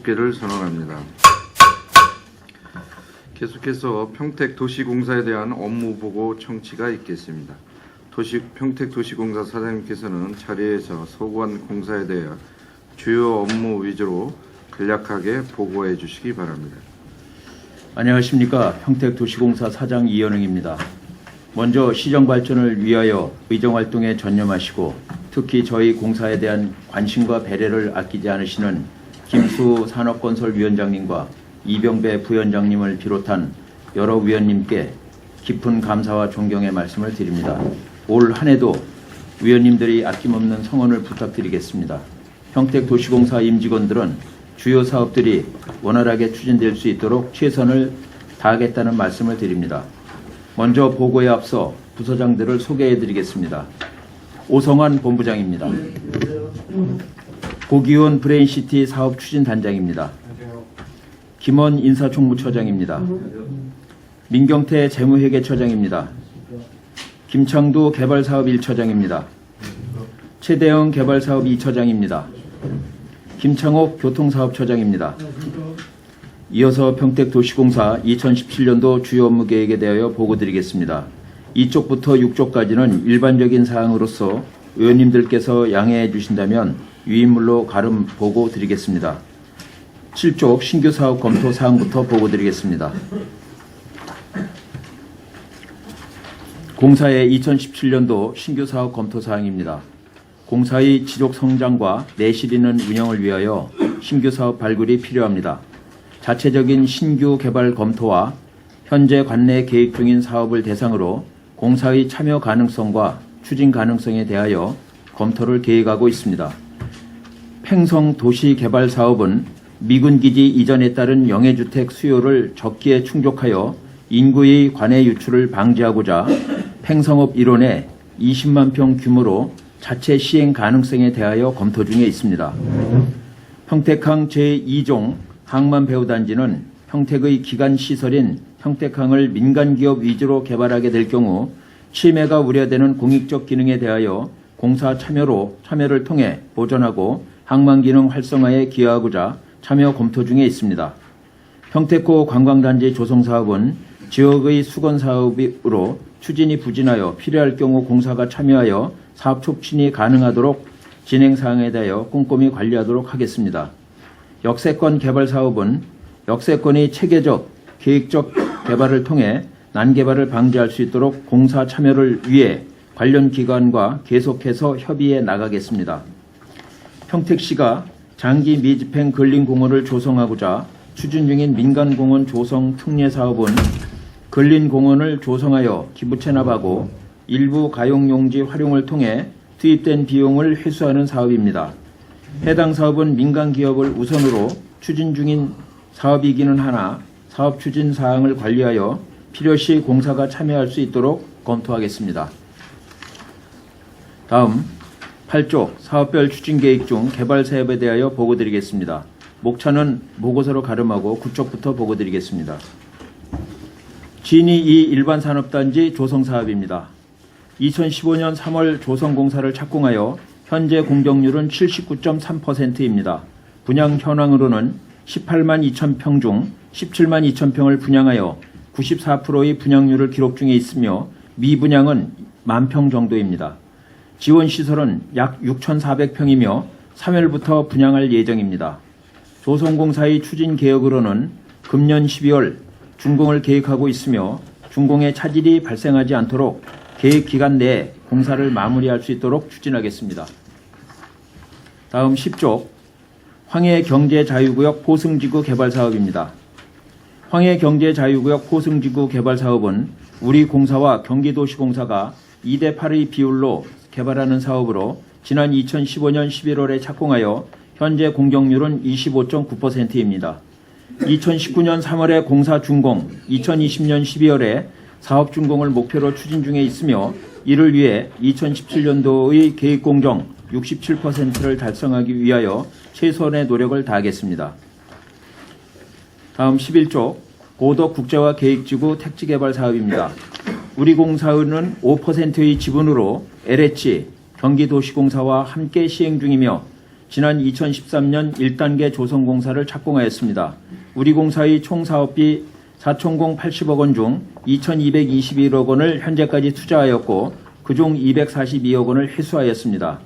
집계를 선언합니다. 계속해서 평택도시공사에 대한 업무보고 청취가 있겠습니다. 평택도시공사 사장님께서는 자리에서 소관 공사에 대해 주요 업무 위주로 간략하게 보고해 주시기 바랍니다. 안녕하십니까. 평택도시공사 사장 이현웅입니다. 먼저 시정 발전을 위하여 의정활동에 전념하시고 특히 저희 공사에 대한 관심과 배려를 아끼지 않으시는 김수 산업건설위원장님과 이병배 부위원장님을 비롯한 여러 위원님께 깊은 감사와 존경의 말씀을 드립니다. 올 한 해도 위원님들이 아낌없는 성원을 부탁드리겠습니다. 평택도시공사 임직원들은 주요 사업들이 원활하게 추진될 수 있도록 최선을 다하겠다는 말씀을 드립니다. 먼저 보고에 앞서 부서장들을 소개해드리겠습니다. 오성환 본부장입니다. 고기훈 브레인시티 사업추진단장입니다. 김원 인사총무처장입니다. 민경태 재무회계처장입니다. 김창두 개발사업 1처장입니다. 최대영 개발사업 2처장입니다. 김창옥 교통사업처장입니다. 이어서 평택도시공사 2017년도 주요 업무 계획에 대하여 보고드리겠습니다. 2쪽부터 6쪽까지는 일반적인 사항으로서 의원님들께서 양해해 주신다면 유인물로 가름 보고 드리겠습니다. 7쪽 신규 사업 검토 사항부터 보고 드리겠습니다. 공사의 2017년도 신규 사업 검토 사항입니다. 공사의 지속 성장과 내실 있는 운영을 위하여 신규 사업 발굴이 필요합니다. 자체적인 신규 개발 검토와 현재 관내 계획 중인 사업을 대상으로 공사의 참여 가능성과 추진 가능성에 대하여 검토를 계획하고 있습니다. 팽성 도시개발 사업은 미군기지 이전에 따른 영해주택 수요를 적기에 충족하여 인구의 관해 유출을 방지하고자 팽성업 일원에 20만 평 규모로 자체 시행 가능성에 대하여 검토 중에 있습니다. 평택항 제2종 항만배후단지는 평택의 기간시설인 평택항을 민간기업 위주로 개발하게 될 경우 침해가 우려되는 공익적 기능에 대하여 공사 참여를 통해 보존하고 항만기능 활성화에 기여하고자 참여 검토 중에 있습니다. 평택고 관광단지 조성사업은 지역의 수건사업으로 추진이 부진하여 필요할 경우 공사가 참여하여 사업 촉진이 가능하도록 진행사항에 대하여 꼼꼼히 관리하도록 하겠습니다. 역세권 개발 사업은 역세권의 체계적, 계획적 개발을 통해 난개발을 방지할 수 있도록 공사 참여를 위해 관련 기관과 계속해서 협의해 나가겠습니다. 평택시가 장기 미집행 근린공원을 조성하고자 추진 중인 민간공원 조성 특례 사업은 근린공원을 조성하여 기부 체납하고 일부 가용용지 활용을 통해 투입된 비용을 회수하는 사업입니다. 해당 사업은 민간기업을 우선으로 추진 중인 사업이기는 하나 사업 추진 사항을 관리하여 필요시 공사가 참여할 수 있도록 검토하겠습니다. 다음 8쪽 사업별 추진계획 중 개발 사업에 대하여 보고드리겠습니다. 목차는 보고서로 가름하고 9쪽부터 보고드리겠습니다. 진이 2 일반산업단지 조성사업입니다. 2015년 3월 조성공사를 착공하여 현재 공정률은 79.3%입니다. 분양 현황으로는 18만 2천 평 중 17만 2천 평을 분양하여 94%의 분양률을 기록 중에 있으며 미분양은 1만 평 정도입니다. 지원시설은 약 6,400평이며 3월부터 분양할 예정입니다. 조성공사의 추진 계획으로는 금년 12월 준공을 계획하고 있으며 준공에 차질이 발생하지 않도록 계획 기간 내에 공사를 마무리할 수 있도록 추진하겠습니다. 다음 10쪽 황해경제자유구역 포승지구 개발 사업입니다. 황해경제자유구역 포승지구 개발 사업은 우리 공사와 경기도시공사가 2대8의 비율로 개발하는 사업으로 지난 2015년 11월에 착공하여 현재 공정률은 25.9%입니다. 2019년 3월에 공사 준공, 2020년 12월에 사업 준공을 목표로 추진 중에 있으며 이를 위해 2017년도의 계획 공정 67%를 달성하기 위하여 최선의 노력을 다하겠습니다. 다음 11쪽 고덕 국제화 계획지구 택지개발 사업입니다. 우리 공사는 5%의 지분으로 LH 경기도시공사와 함께 시행 중이며 지난 2013년 1단계 조성공사를 착공하였습니다. 우리 공사의 총 사업비 4,080억 원 중 2,221억 원을 현재까지 투자하였고 그중 242억 원을 회수하였습니다.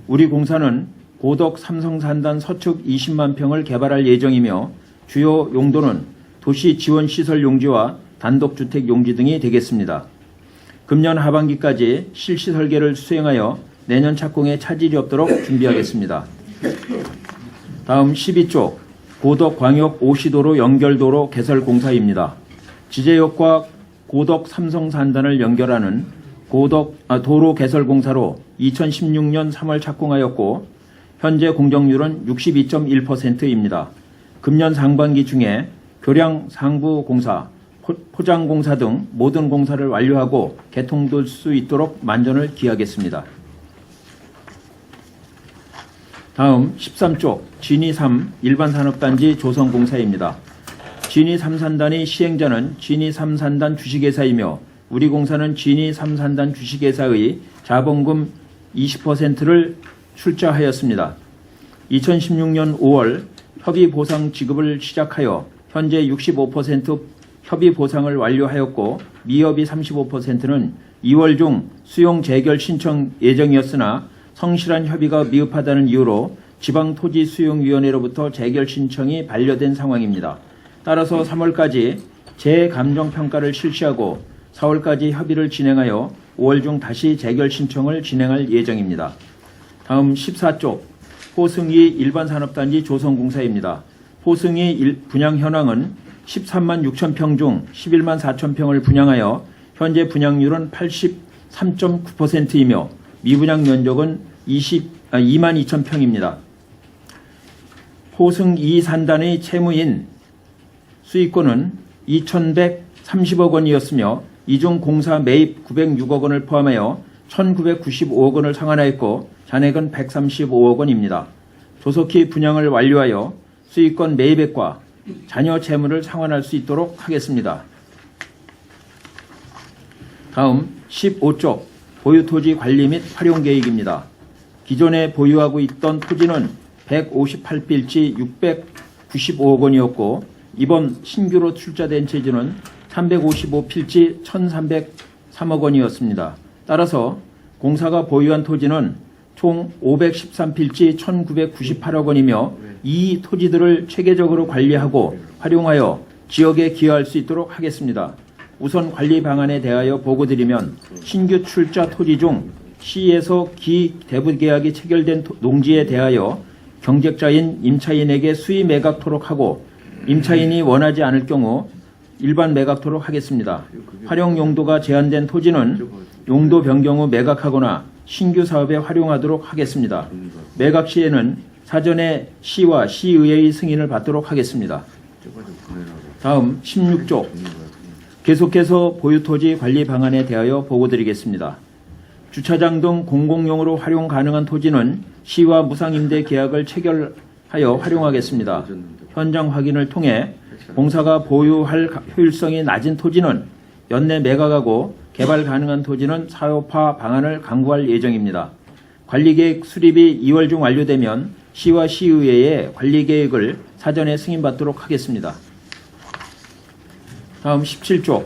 우리 공사는 고덕 삼성산단 서측 20만 평을 개발할 예정이며 주요 용도는 도시 지원 시설 용지와 단독주택 용지 등이 되겠습니다. 금년 하반기까지 실시 설계를 수행하여 내년 착공에 차질이 없도록 준비하겠습니다. 다음 12쪽 고덕 광역 오시도로 연결도로 개설 공사입니다. 지제역과 고덕 삼성산단을 연결하는 도로 개설 공사로 2016년 3월 착공하였고 현재 공정률은 62.1%입니다. 금년 상반기 중에 교량 상부 공사, 포장 공사 등 모든 공사를 완료하고 개통될 수 있도록 만전을 기하겠습니다. 다음 13쪽 진이3 일반산업단지 조성공사입니다. 진이3산단의 시행자는 진이3산단 주식회사이며 우리 공사는 진이3산단 주식회사의 자본금 20%를 출자하였습니다. 2016년 5월 협의보상 지급을 시작하여 현재 65% 협의보상을 완료하였고 미협의 35%는 2월 중 수용 재결 신청 예정이었으나 성실한 협의가 미흡하다는 이유로 지방토지수용위원회로부터 재결 신청이 반려된 상황입니다. 따라서 3월까지 재감정평가를 실시하고 4월까지 협의를 진행하여 5월 중 다시 재결 신청을 진행할 예정입니다. 다음 14쪽 포승이 일반산업단지 조성공사입니다. 포승이 분양 현황은 13만 6천 평 중 11만 4천 평을 분양하여 현재 분양률은 83.9%이며 미분양 면적은 2만 2천 평입니다. 포승 2산단의 채무인 수익권은 2,130억 원이었으며 이 중 공사 매입 906억 원을 포함하여 1,995억 원을 상환하였고 잔액은 135억 원입니다. 조속히 분양을 완료하여 수익권 매입액과 잔여 채무를 상환할 수 있도록 하겠습니다. 다음 15쪽 보유토지 관리 및 활용 계획입니다. 기존에 보유하고 있던 토지는 158필지 695억 원이었고 이번 신규로 출자된 토지는 355필지 1,303억 원이었습니다. 따라서 공사가 보유한 토지는 총 513필지 1,998억 원이며 이 토지들을 체계적으로 관리하고 활용하여 지역에 기여할 수 있도록 하겠습니다. 우선 관리 방안에 대하여 보고드리면 신규 출자 토지 중 시에서 기대부 계약이 체결된 농지에 대하여 경쟁자인 임차인에게 수의 매각토록 하고 임차인이 원하지 않을 경우 일반 매각토록 하겠습니다. 활용 용도가 제한된 토지는 용도 변경 후 매각하거나 신규 사업에 활용하도록 하겠습니다. 매각 시에는 사전에 시와 시의회의 승인을 받도록 하겠습니다. 다음 16쪽 계속해서 보유토지 관리 방안에 대하여 보고드리겠습니다. 주차장 등 공공용으로 활용 가능한 토지는 시와 무상임대 계약을 체결하여 활용하겠습니다. 현장 확인을 통해 공사가 보유할 효율성이 낮은 토지는 연내 매각하고 개발 가능한 토지는 사업화 방안을 강구할 예정입니다. 관리계획 수립이 2월 중 완료되면 시와 시의회에 관리계획을 사전에 승인받도록 하겠습니다. 다음 17쪽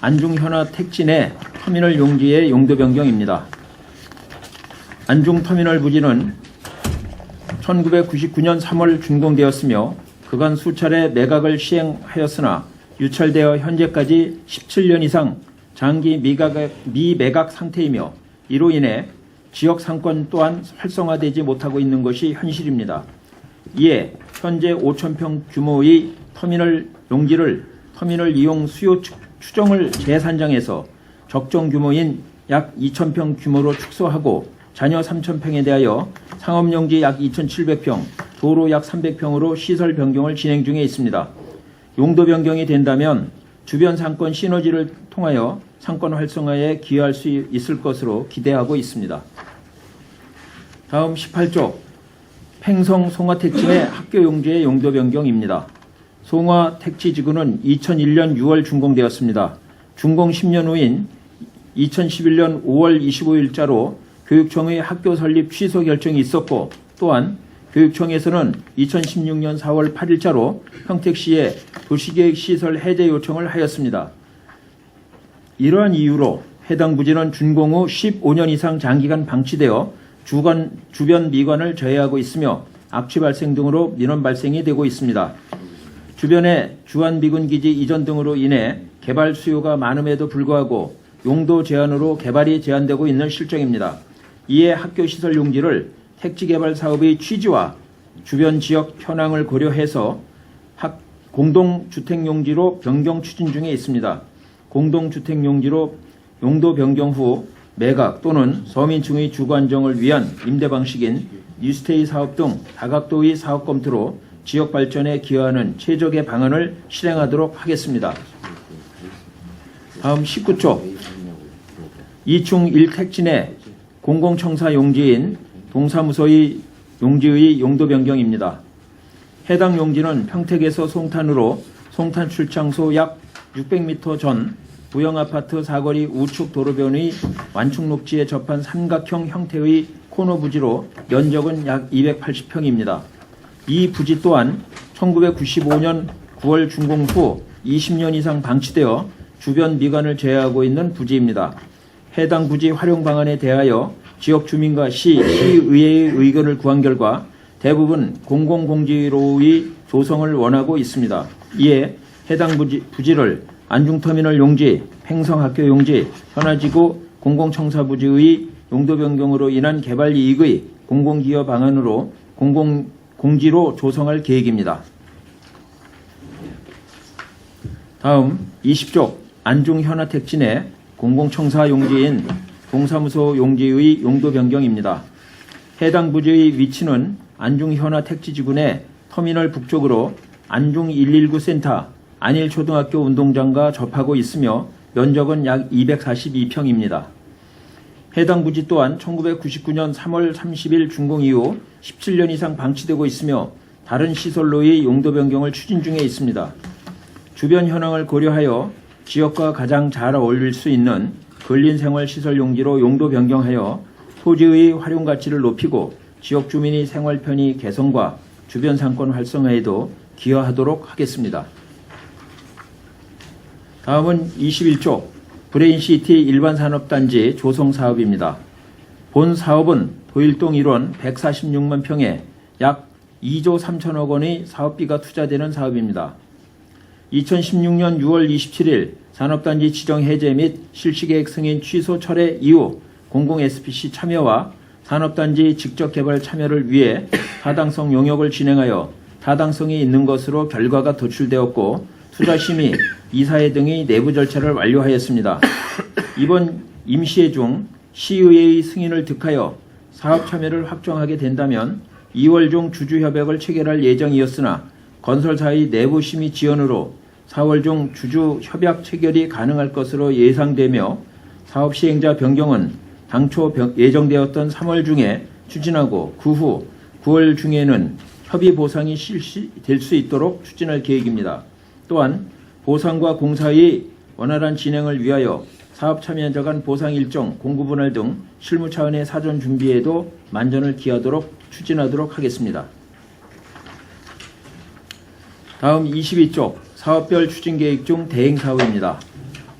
안중현화 택지 내 터미널 용지의 용도 변경입니다. 안중터미널 부지는 1999년 3월 준공되었으며 그간 수차례 매각을 시행하였으나 유찰되어 현재까지 17년 이상 장기 미매각 상태이며 이로 인해 지역 상권 또한 활성화되지 못하고 있는 것이 현실입니다. 이에 현재 5,000평 규모의 터미널 용지를 터미널 이용 수요 추정을 재산정해서 적정 규모인 약 2,000평 규모로 축소하고 잔여 3,000평에 대하여 상업용지 약 2,700평, 도로 약 300평으로 시설 변경을 진행 중에 있습니다. 용도 변경이 된다면 주변 상권 시너지를 통하여 상권 활성화에 기여할 수 있을 것으로 기대하고 있습니다. 다음 18쪽 팽성 송화택지 내 학교 용지의 용도 변경입니다. 송화택지지구는 2001년 6월 준공되었습니다. 준공 10년 후인 2011년 5월 25일자로 교육청의 학교 설립 취소 결정이 있었고 또한 교육청에서는 2016년 4월 8일자로 평택시에 도시계획시설 해제 요청을 하였습니다. 이러한 이유로 해당 부지는 준공 후 15년 이상 장기간 방치되어 주변 미관을 저해하고 있으며 악취 발생 등으로 민원 발생이 되고 있습니다. 주변에 주한미군기지 이전 등으로 인해 개발 수요가 많음에도 불구하고 용도 제한으로 개발이 제한되고 있는 실정입니다. 이에 학교시설 용지를 택지개발 사업의 취지와 주변 지역 현황을 고려해서 공동주택용지로 변경 추진 중에 있습니다. 공동주택용지로 용도 변경 후 매각 또는 서민층의 주거 안정을 위한 임대 방식인 뉴스테이 사업 등 다각도의 사업 검토로 지역 발전에 기여하는 최적의 방안을 실행하도록 하겠습니다. 다음 19조 2충 1택지 내 공공청사 용지인 동사무소의 용지의 용도 변경입니다. 해당 용지는 평택에서 송탄으로 송탄 출장소 약 600m 전 부영아파트 사거리 우측 도로변의 완충 녹지에 접한 삼각형 형태의 코너 부지로 면적은 약 280평입니다. 이 부지 또한 1995년 9월 준공 후 20년 이상 방치되어 주변 미관을 제외하고 있는 부지입니다. 해당 부지 활용 방안에 대하여 지역 주민과 시의회의 의견을 구한 결과 대부분 공공공지로의 조성을 원하고 있습니다. 이에 해당 부지를 안중터미널 용지, 팽성학교 용지, 현아지구 공공청사부지의 용도 변경으로 인한 개발 이익의 공공기여 방안으로 공지로 조성할 계획입니다. 다음 20쪽 안중현아택지 내 공공청사 용지인 동사무소 용지의 용도 변경입니다. 해당 부지의 위치는 안중현아택지지구 내 터미널 북쪽으로 안중 119 센터, 안일초등학교 운동장과 접하고 있으며 면적은 약 242평입니다. 해당 부지 또한 1999년 3월 30일 준공 이후 17년 이상 방치되고 있으며 다른 시설로의 용도 변경을 추진 중에 있습니다. 주변 현황을 고려하여 지역과 가장 잘 어울릴 수 있는 근린생활시설 용지로 용도 변경하여 토지의 활용 가치를 높이고 지역 주민의 생활 편의 개선과 주변 상권 활성화에도 기여하도록 하겠습니다. 다음은 21조 브레인시티 일반산업단지 조성 사업입니다. 본 사업은 도일동 1원 146만 평에 약 2조 3천억 원의 사업비가 투자되는 사업입니다. 2016년 6월 27일 산업단지 지정 해제 및 실시계획 승인 취소 철회 이후 공공 SPC 참여와 산업단지 직접 개발 참여를 위해 타당성 용역을 진행하여 타당성이 있는 것으로 결과가 도출되었고 투자심의, 이사회 등의 내부 절차를 완료하였습니다. 이번 임시회 중 시의회의 승인을 득하여 사업 참여를 확정하게 된다면 2월 중 주주협약을 체결할 예정이었으나 건설사의 내부 심의 지연으로 4월 중 주주협약 체결이 가능할 것으로 예상되며 사업 시행자 변경은 당초 예정되었던 3월 중에 추진하고 그 후 9월 중에는 협의 보상이 실시될 수 있도록 추진할 계획입니다. 또한 보상과 공사의 원활한 진행을 위하여 사업 참여자 간 보상 일정, 공구 분할 등 실무 차원의 사전 준비에도 만전을 기하도록 추진하도록 하겠습니다. 다음 22쪽 사업별 추진 계획 중 대행 사업입니다.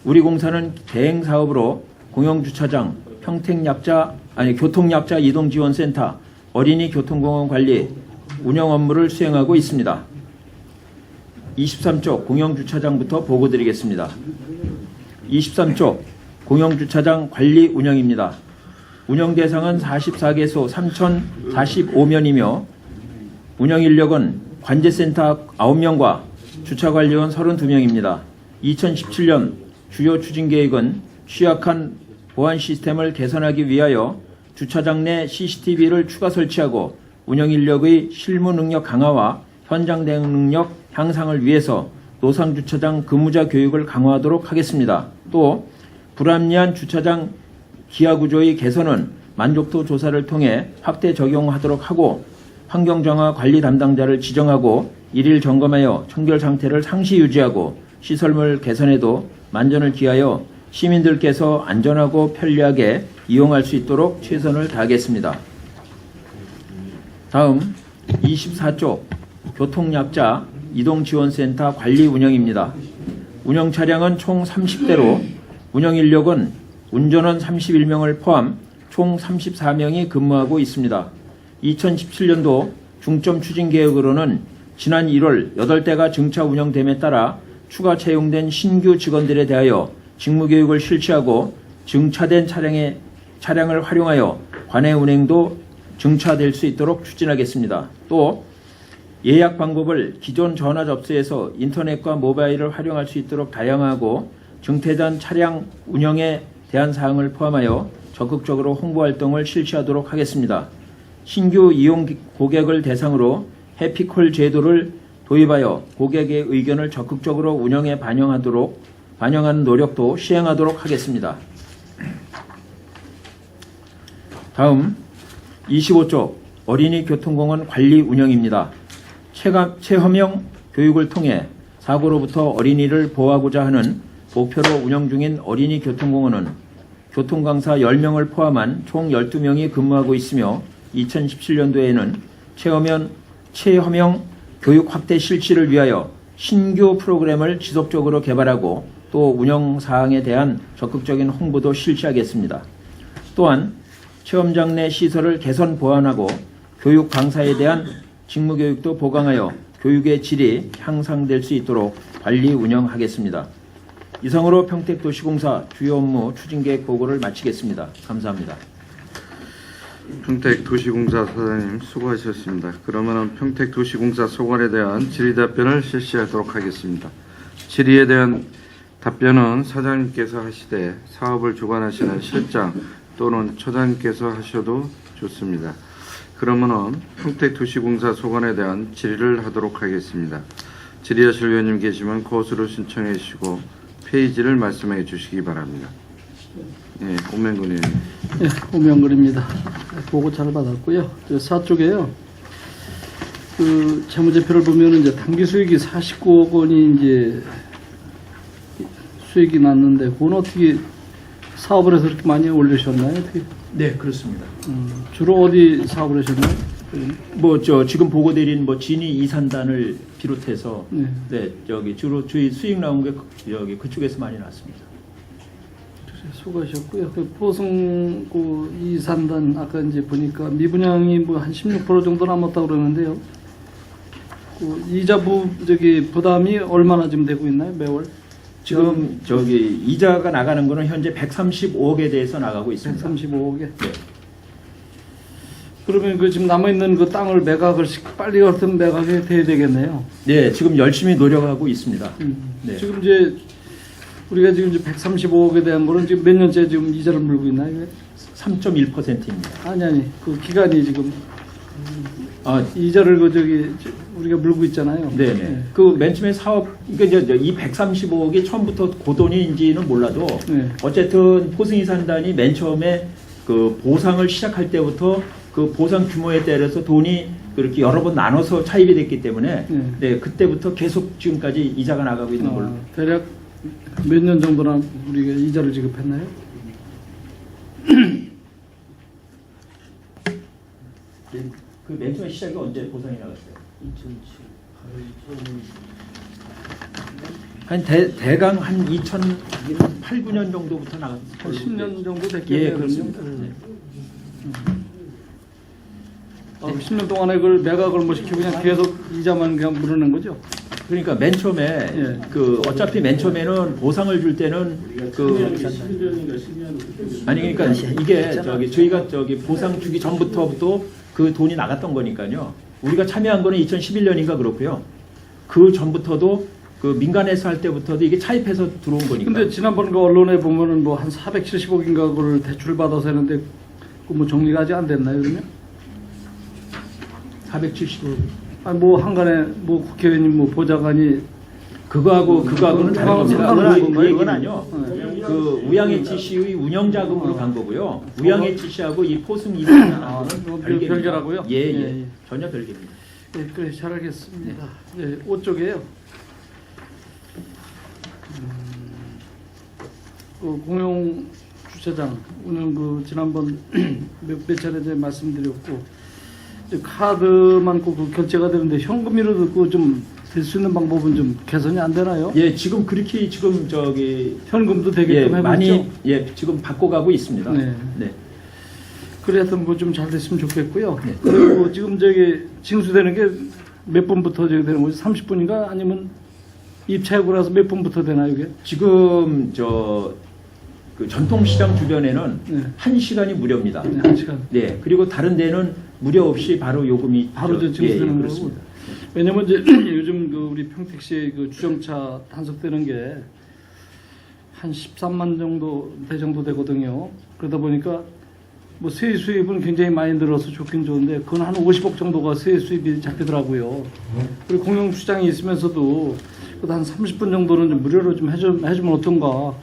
우리 공사는 대행 사업으로 공영주차장, 교통약자 이동지원센터, 어린이 교통공원 관리, 운영 업무를 수행하고 있습니다. 23쪽 공영주차장부터 보고드리겠습니다. 23쪽 공영주차장 관리 운영입니다. 운영 대상은 44개소 3,045면이며 운영 인력은 관제센터 9명과 주차관리원 32명입니다. 2017년 주요 추진계획은 취약한 보안 시스템을 개선하기 위하여 주차장 내 CCTV를 추가 설치하고 운영 인력의 실무 능력 강화와 현장 대응 능력 향상을 위해서 노상주차장 근무자 교육을 강화하도록 하겠습니다. 또 불합리한 주차장 기하구조의 개선은 만족도 조사를 통해 확대 적용하도록 하고 환경정화 관리 담당자를 지정하고 일일 점검하여 청결 상태를 상시 유지하고 시설물 개선에도 만전을 기하여 시민들께서 안전하고 편리하게 이용할 수 있도록 최선을 다하겠습니다. 다음 24쪽 교통약자 이동지원센터 관리 운영입니다. 운영 차량은 총 30대로 운영 인력은 운전원 31명을 포함 총 34명이 근무하고 있습니다. 2017년도 중점 추진 계획으로는 지난 1월 8대가 증차 운영됨에 따라 추가 채용된 신규 직원들에 대하여 직무교육을 실시하고 증차된 차량을 활용하여 관내 운행도 증차될 수 있도록 추진하겠습니다. 또 예약 방법을 기존 전화 접수에서 인터넷과 모바일을 활용할 수 있도록 다양하고 증태된 차량 운영에 대한 사항을 포함하여 적극적으로 홍보 활동을 실시하도록 하겠습니다. 신규 이용 고객을 대상으로 해피콜 제도를 도입하여 고객의 의견을 적극적으로 운영에 반영하는 노력도 시행하도록 하겠습니다. 다음 25쪽 어린이 교통공원 관리 운영입니다. 체험형 교육을 통해 사고로부터 어린이를 보호하고자 하는 목표로 운영 중인 어린이 교통공원은 교통강사 10명을 포함한 총 12명이 근무하고 있으며 2017년도에는 체험형 교육 확대 실시를 위하여 신규 프로그램을 지속적으로 개발하고 또 운영 사항에 대한 적극적인 홍보도 실시하겠습니다. 또한 체험장 내 시설을 개선 보완하고 교육 강사에 대한 직무 교육도 보강하여 교육의 질이 향상될 수 있도록 관리 운영하겠습니다. 이상으로 평택도시공사 주요 업무 추진계획 보고를 마치겠습니다. 감사합니다. 평택도시공사 사장님 수고하셨습니다. 그러면 평택도시공사 소관에 대한 질의 답변을 실시하도록 하겠습니다. 질의에 대한 답변은 사장님께서 하시되 사업을 주관하시는 실장 또는 처장님께서 하셔도 좋습니다. 그러면은 평택도시공사 소관에 대한 질의를 하도록 하겠습니다. 질의하실 위원님 계시면 거수로 신청해 주시고 페이지를 말씀해 주시기 바랍니다. 네, 오명근 의원님. 네, 오명근입니다. 보고 잘 받았고요. 저 4쪽에요. 그 재무제표를 보면 이제 당기 수익이 49억 원이 이제 수익이 났는데 그건 어떻게 사업을 해서 그렇게 많이 올리셨나요? 어떻게? 네, 그렇습니다. 주로 어디 사업을 하셨나요? 지금 보고드린 진이 이산단을 비롯해서 네. 주로 저희 수익 나온 게 그쪽에서 많이 났습니다. 수고하셨고요. 그 포승 이산단 아까 이제 보니까 미분양이 한 16% 정도 남았다고 그러는데요. 그 이자 부담이 얼마나 지금 되고 있나요, 매월? 지금 이자가 나가는 거는 현재 135억에 대해서 나가고 있습니다. 135억에. 네. 그러면 그 지금 남아 있는 그 땅을 매각을 빨리 같은 매각이 돼야 되겠네요. 네, 지금 열심히 노력하고 있습니다. 네. 지금 이제 우리가 지금 이제 135억에 대한 거는 지금 몇 년째 지금 이자를 물고 있나요? 3.1%입니다. 아니 그 기간이 지금 이자를 우리가 물고 있잖아요. 네네. 네. 그 맨 처음에 사업 그러니까 이 135억이 처음부터 고돈인지는 몰라도 네. 어쨌든 포승이 산단이 맨 처음에 그 보상을 시작할 때부터 그 보상 규모에 따라서 돈이 그렇게 여러 번 나눠서 차입이 됐기 때문에 네, 그때부터 계속 지금까지 이자가 나가고 있는 걸로. 대략 몇 년 정도나 우리가 이자를 지급했나요? 그 맨 처음에 시작이 언제 보상이 나갔어요? 2007. 대강 한 2008, 9년 정도부터 나갔어요. 한 10년 정도 됐겠네요. 예, 그렇습니다. 네. 10년 동안에 그걸 매각을 시키고 그냥 계속 이자만 그냥 물어낸 거죠? 그러니까 맨 처음에 예. 어차피 맨 처음에는 보상을 줄 때는 아니 그러니까 이게 저희가 보상 주기 전부터도 그 돈이 나갔던 거니까요. 우리가 참여한 거는 2011년인가 그렇고요. 그 전부터도 그 민간에서 할 때부터도 이게 차입해서 들어온 거니까. 근데 지난번 그 언론에 보면은 한 470억인가 그걸 대출을 받아서 했는데 그 정리가 아직 안 됐나요, 그러면? 470억. 아니 한간에 국회의원님 보좌관이 그거하고는 다른 겁니다. 그건 아니요. 네. 그 우양HC의 운영 자금으로 간 거고요. 우양HC하고 이 포승 이사는 별개라고요? 예. 전혀 별개입니다. 네, 그래 잘 알겠습니다. 네, 5쪽에요. 그 공용 주차장 오늘 지난번 몇 차례 말씀드렸고 이제 카드만 꼭 그 결제가 되는데 현금으로도 그 좀 될 수 있는 방법은 좀 개선이 안 되나요? 예, 지금 그렇게 지금 저기 현금도 되게끔 예, 해보죠. 많이 예, 지금 바꿔가고 있습니다. 네. 네. 그래 하여튼 뭐 좀 잘 됐으면 좋겠고요. 네. 그리고 지금 저기 징수되는 게 몇 분부터 저기 되는 거죠? 30분인가 아니면 입차역으로서 몇 분부터 되나요 이게? 지금 그 전통시장 주변에는 네. 1시간이 무료입니다. 네, 1시간. 네, 그리고 다른 데는 무료 없이 바로 요금이 바로 저 예, 징수되는 거고. 그렇습니다. 왜냐면 이제 요즘 그 우리 평택시의 그 주정차 단속되는 게 한 13만 정도 대 정도 되거든요. 그러다 보니까 뭐 세액 수입은 굉장히 많이 늘어서 좋긴 좋은데 그건 한 50억 정도가 세액 수입이 잡히더라고요. 그리고 공영 주장이 있으면서도 그래도 한 30분 정도는 좀 무료로 좀 해주면 어떤가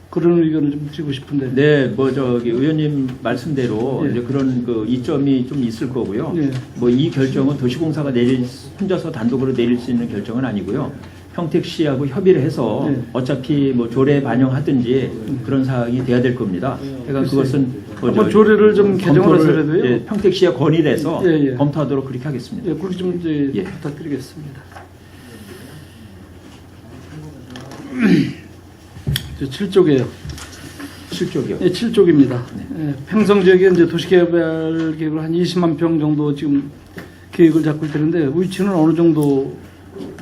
그런 의견을 좀 드리고 싶은데. 네, 뭐 저기 의원님 말씀대로 예. 이제 그런 그 이점이 좀 있을 거고요. 예. 뭐 이 결정은 도시공사가 혼자서 단독으로 내릴 수 있는 결정은 아니고요. 평택시하고 협의를 해서 예. 어차피 뭐 조례 반영하든지 그런 사항이 돼야 될 겁니다. 그러니까 그것은 뭐 한번 저 조례를 좀 개정을 해서라도요. 예, 평택시와 건의를 해서 예, 예. 검토하도록 그렇게 하겠습니다. 예, 그렇게 좀 이제 예. 부탁드리겠습니다. 7쪽이에요. 7쪽이요. 예, 7쪽입니다. 예, 평성 지역에 이제 도시개발 계획을 한 20만 평 정도 지금 계획을 잡고 있는데 위치는 어느 정도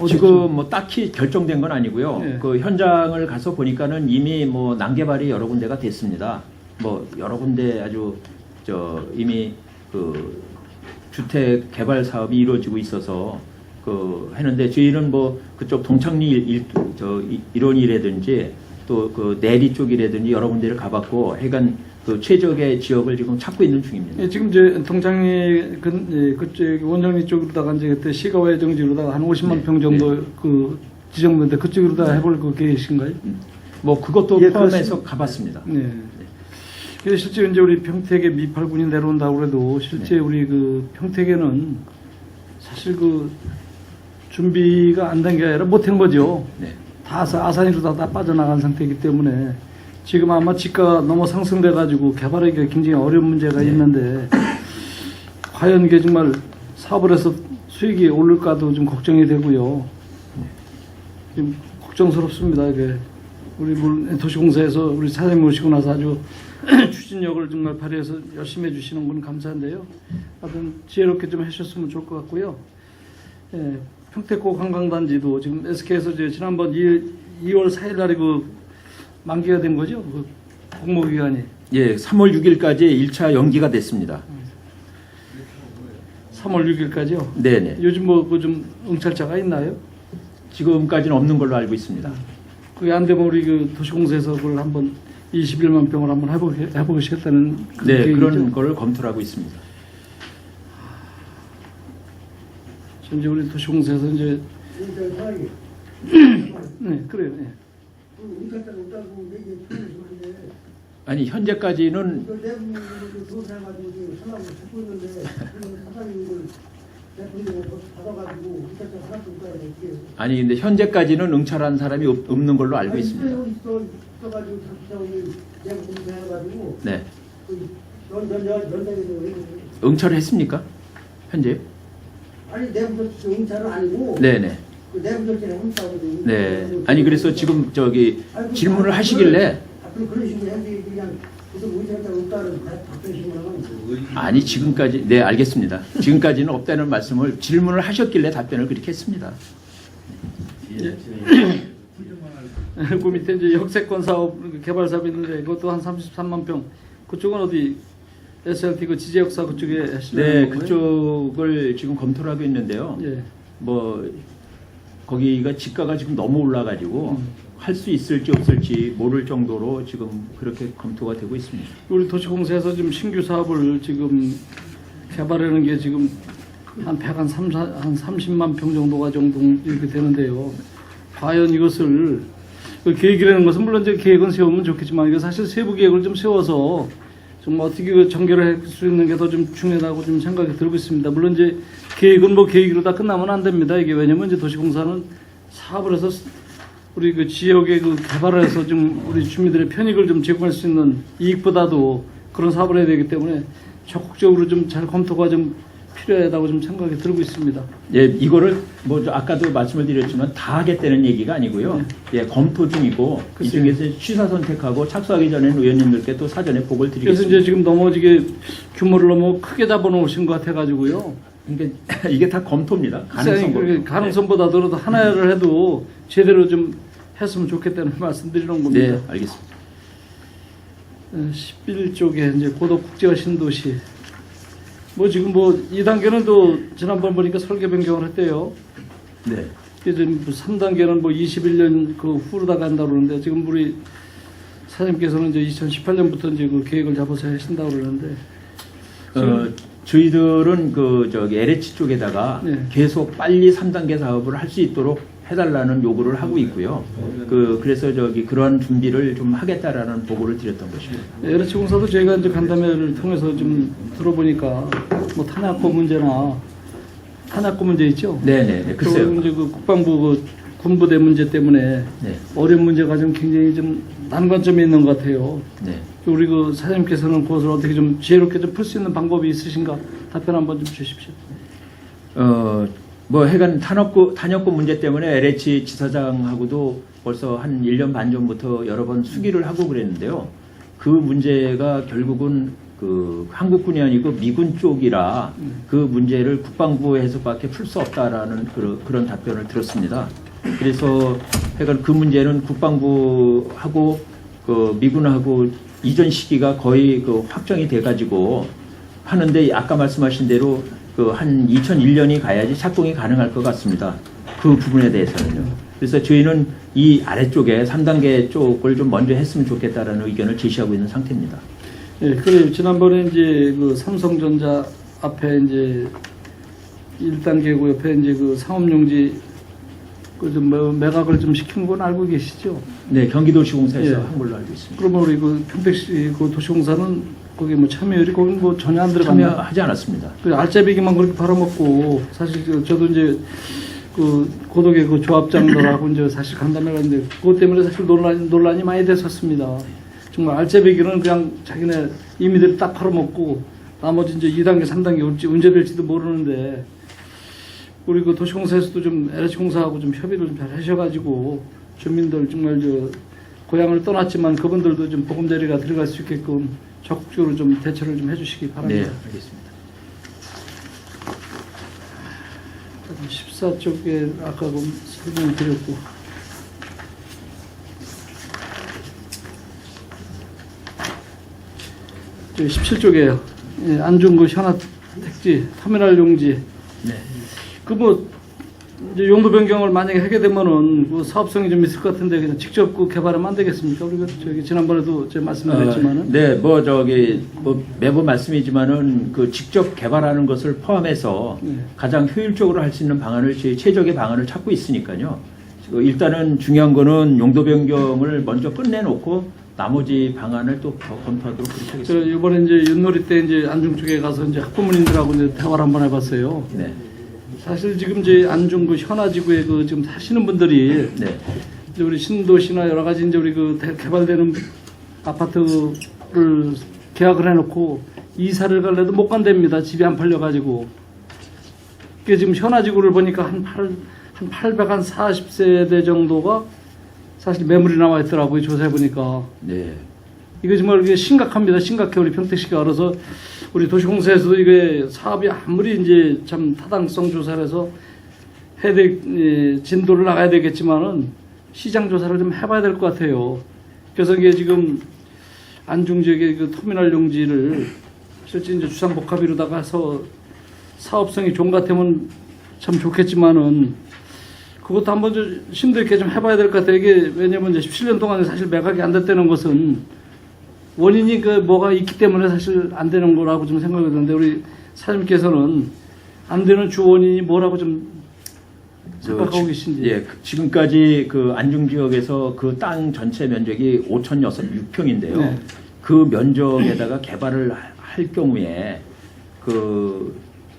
지금 뭐 딱히 결정된 건 아니고요. 예. 그 현장을 가서 보니까는 이미 뭐 난개발이 여러 군데가 됐습니다. 뭐 여러 군데 아주 이미 그 주택 개발 사업이 이루어지고 있어서 그 했는데 저희는 뭐 그쪽 동창리 일원이라든지 또 그 내리 쪽이라든지 여러 군데를 가봤고 하여간 그 최적의 지역을 지금 찾고 있는 중입니다. 예, 지금 이제 동창리 그쪽 원정리 쪽으로다가 이제 그때 시가와의 정지로다가 한 50만 네, 평 정도 그 지정되는데 그쪽으로다 해볼 그 계획이신가요? 뭐 그것도 예, 포함해서 가봤습니다. 네. 그래서 실제 이제 우리 평택에 미팔군이 내려온다고 그래도 실제 우리 그 평택에는 사실 그 준비가 안 된 게 아니라 못한 거죠. 네. 다 아산으로 다 빠져나간 상태이기 때문에 지금 아마 지가가 너무 상승돼 가지고 개발하기가 굉장히 어려운 문제가 있는데 과연 이게 정말 사업을 해서 수익이 오를까도 좀 걱정이 되고요. 좀 걱정스럽습니다. 이게 우리 도시공사에서 우리 사장님 모시고 나서 아주 추진력을 정말 발휘해서 열심히 해주시는 분 감사한데요. 하여튼 지혜롭게 좀 해주셨으면 좋을 것 같고요. 예, 평택고 관광단지도 지금 SK에서 지난번 2월 4일 날에 그 만기가 된 거죠? 그 공모기간이. 예, 3월 6일까지 1차 연기가 됐습니다. 3월 6일까지요? 네네. 요즘 뭐 그 좀 응찰자가 있나요? 지금까지는 없는 걸로 알고 있습니다. 그게 안 되면 우리 그 도시공사에서 그걸 한번 21만 평을 한번 해보시겠다는 네, 계획이죠? 그런 거를 검토를 하고 있습니다. 현재 우리 도시공사에서 이제 네 그래요. 네. 아니 현재까지는 아니 근데 현재까지는 응찰한 사람이 없는 걸로 알고 있습니다. 네. 응찰을 했습니까? 현재? 아니 내부조 응찰은 아니고. 네네. 그 내부조치는 혼자거든요. 네. 아니 그래서 지금 질문을 하시길래 그런 식으로 해야지 그냥 무슨 의사가 없다는 답변 신문하면. 아니 지금까지 네 알겠습니다. 지금까지는 없다는 말씀을 질문을 하셨길래 답변을 그렇게 했습니다. 그 밑에 이제 역세권 사업 개발 사업이 있는데 그것도 한 33만 평. 그쪽은 어디 SLT 그 지제역사 그쪽에 하시려는 네, 건가요? 그쪽을 지금 검토를 하고 있는데요. 예. 뭐 거기가 지가가 지금 너무 올라가지고 할 수 있을지 없을지 모를 정도로 지금 그렇게 검토가 되고 있습니다. 우리 도시공사에서 지금 신규 사업을 지금 개발하는 게 지금 한 30만 평 정도가 정도 이렇게 되는데요. 과연 이것을 그 계획이라는 것은 물론 이제 계획은 세우면 좋겠지만 이거 사실 세부 계획을 좀 세워서 좀 어떻게 그 전개를 할 수 있는 게 더 좀 중요하다고 좀 생각이 들고 있습니다. 물론 이제 계획은 뭐 계획으로 다 끝나면 안 됩니다. 이게 왜냐면 이제 도시공사는 사업을 해서 우리 그 지역의 그 개발을 해서 좀 우리 주민들의 편익을 좀 제공할 수 있는 이익보다도 그런 사업을 해야 되기 때문에 적극적으로 좀 잘 검토가 좀 필요하다고 좀 생각이 들고 있습니다. 예, 이거를 뭐 아까도 말씀을 드렸지만 다 하겠다는 얘기가 아니고요. 예, 검토 중이고 이 글쎄요. 중에서 취사 선택하고 착수하기 전에는 의원님들께 또 사전에 보고를 그래서 드리겠습니다. 이제 지금 너무 이게 규모를 너무 크게 잡아놓으신 것 같아가지고요. 그러니까 이게 다 검토입니다. 가능성 검토. 가능성보다도 하나를 해도 제대로 좀 했으면 좋겠다는 말씀드리는 겁니다. 네, 알겠습니다. 11쪽에 이제 고덕 국제화 신도시. 뭐 지금 뭐 2단계는 또 지난번 보니까 설계 변경을 했대요. 네. 그래서 3단계는 뭐 21년 그 후로다가 한다고 그러는데 지금 우리 사장님께서는 이제 2018년부터 이제 그 계획을 잡아서 하신다고 그러는데 저희들은 그 저기 LH 쪽에다가 네. 계속 빨리 3단계 사업을 할 수 있도록 해달라는 요구를 하고 있고요. 그래서 저기 그러한 준비를 좀 하겠다라는 보고를 드렸던 것입니다. LH 공사도 저희가 이제 간담회를 통해서 좀 들어보니까 뭐 탄약고 문제나 탄약고 문제 있죠. 네네. 글쎄요. 그리고 이제 그 국방부 그 군부대 문제 때문에 네. 어려운 문제가 좀 굉장히 좀 난관점이 있는 것 같아요. 네. 우리 그 사장님께서는 그것을 어떻게 좀 지혜롭게 좀 풀 수 있는 방법이 있으신가 답변 한번 좀 주십시오. 뭐 해간 탄약고 문제 때문에 LH 지사장하고도 벌써 한 1년 반 전부터 여러 번 수기를 하고 그랬는데요. 그 문제가 결국은 그 한국군이 아니고 미군 쪽이라 그 문제를 국방부에서밖에 풀 수 없다라는 그런 답변을 들었습니다. 그래서 해간 그 문제는 국방부하고 그 미군하고 이전 시기가 거의 그 확정이 돼 가지고 하는데 아까 말씀하신 대로 그 한 2001년이 가야지 착공이 가능할 것 같습니다. 그 부분에 대해서는요. 그래서 저희는 이 아래쪽에 3단계 쪽을 좀 먼저 했으면 좋겠다라는 의견을 제시하고 있는 상태입니다. 예, 그래 지난번에 이제 그 삼성전자 앞에 이제 1단계고 옆에 이제 그 상업용지 그 좀 매각을 좀 시킨 건 알고 계시죠? 네, 경기도시공사에서 예. 한 걸로 알고 있습니다. 그러면 우리 그 평택시 그 도시공사는 거기 뭐 참여율이 거기 뭐 전혀 안 들어갔나요? 참여하지 않았습니다. 그 알짜배기만 그렇게 팔아먹고 사실 저도 이제 그 고덕의 그 조합장들하고 이제 사실 간담회 갔는데 그것 때문에 사실 논란이 많이 됐었습니다. 정말 알짜배기는 그냥 자기네 임의대로 딱 팔아먹고 나머지 이제 2단계, 3단계 올지 언제 될지도 모르는데 우리 그 도시공사에서도 좀 LH공사하고 좀 협의를 좀 잘 하셔가지고 주민들 정말 저 고향을 떠났지만 그분들도 좀 보금자리가 들어갈 수 있게끔 적극적으로 좀 대처를 좀 해주시기 네, 바랍니다. 알겠습니다. 14쪽에 아까 설명드렸고 17쪽에요. 예, 안중구 현합 택지 터미널 용지. 네. 그 뭐 이제 용도 변경을 만약에 하게 되면은 그 사업성이 좀 있을 것 같은데 그냥 직접 그 개발하면 안 되겠습니까? 우리가 저기 지난번에도 제가 말씀드렸지만은. 네, 뭐 저기 뭐 매번 말씀이지만은 그 직접 개발하는 것을 포함해서 네. 가장 효율적으로 할 수 있는 방안을 저희 최적의 방안을 찾고 있으니까요. 일단은 중요한 거는 용도 변경을 먼저 끝내놓고 나머지 방안을 또 더 검토하도록 그렇게 저 하겠습니다. 이번에 이제 윷놀이 때 이제 안중 쪽에 가서 이제 학부모님들하고 이제 대화를 한번 해봤어요. 네, 사실 지금 이제 안중구 현아지구에 그 지금 사시는 분들이 네, 이제 우리 신도시나 여러 가지 이제 우리 그 개발되는 아파트를 계약을 해놓고 이사를 갈래도 못 간답니다. 집이 안 팔려가지고. 그게 지금 현아지구를 보니까 한 840세대 정도가 사실 매물이 나와 있더라고요. 조사해 보니까. 네. 이거 정말 이게 심각합니다. 심각해. 우리 평택시가 알아서 우리 도시공사에서도 이게 사업이 아무리 이제 참 타당성 조사를 해서 진도를 나가야 되겠지만은 시장 조사를 좀 해봐야 될 것 같아요. 그래서 이게 지금 안중 지역의 그 터미널 용지를 실제 이제 주상복합이로다가 해서 사업성이 좋은 것 같으면 참 좋겠지만은 그것도 한번 좀 심도 있게 좀 해봐야 될 것 같아요. 이게 왜냐면 이제 17년 동안 사실 매각이 안 됐다는 것은 원인이 그 뭐가 있기 때문에 사실 안 되는 거라고 좀 생각이 드는데 우리 사장님께서는 안 되는 주 원인이 뭐라고 좀 생각하고 계신지. 예, 지금까지 그 안중 지역에서 그 땅 전체 면적이 5,006평인데요. 네. 그 면적에다가 개발을 할 경우에 그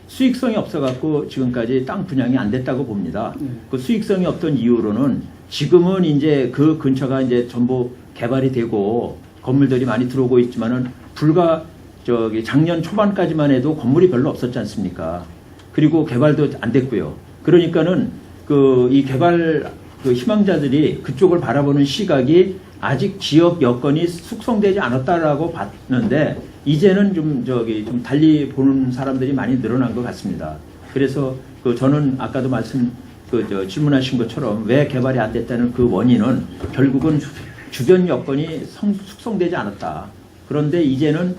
수익성이 없어갖고 지금까지 땅 분양이 안 됐다고 봅니다. 네. 그 수익성이 없던 이유로는 지금은 이제 그 근처가 이제 전부 개발이 되고 건물들이 많이 들어오고 있지만은 불과 저기 작년 초반까지만 해도 건물이 별로 없었지 않습니까? 그리고 개발도 안 됐고요. 그러니까는 그 이 개발 그 희망자들이 그쪽을 바라보는 시각이 아직 지역 여건이 숙성되지 않았다라고 봤는데 이제는 좀 달리 보는 사람들이 많이 늘어난 것 같습니다. 그래서 그 저는 아까도 질문하신 것처럼 왜 개발이 안 됐다는 그 원인은 결국은 주변 여건이 숙성되지 않았다. 그런데 이제는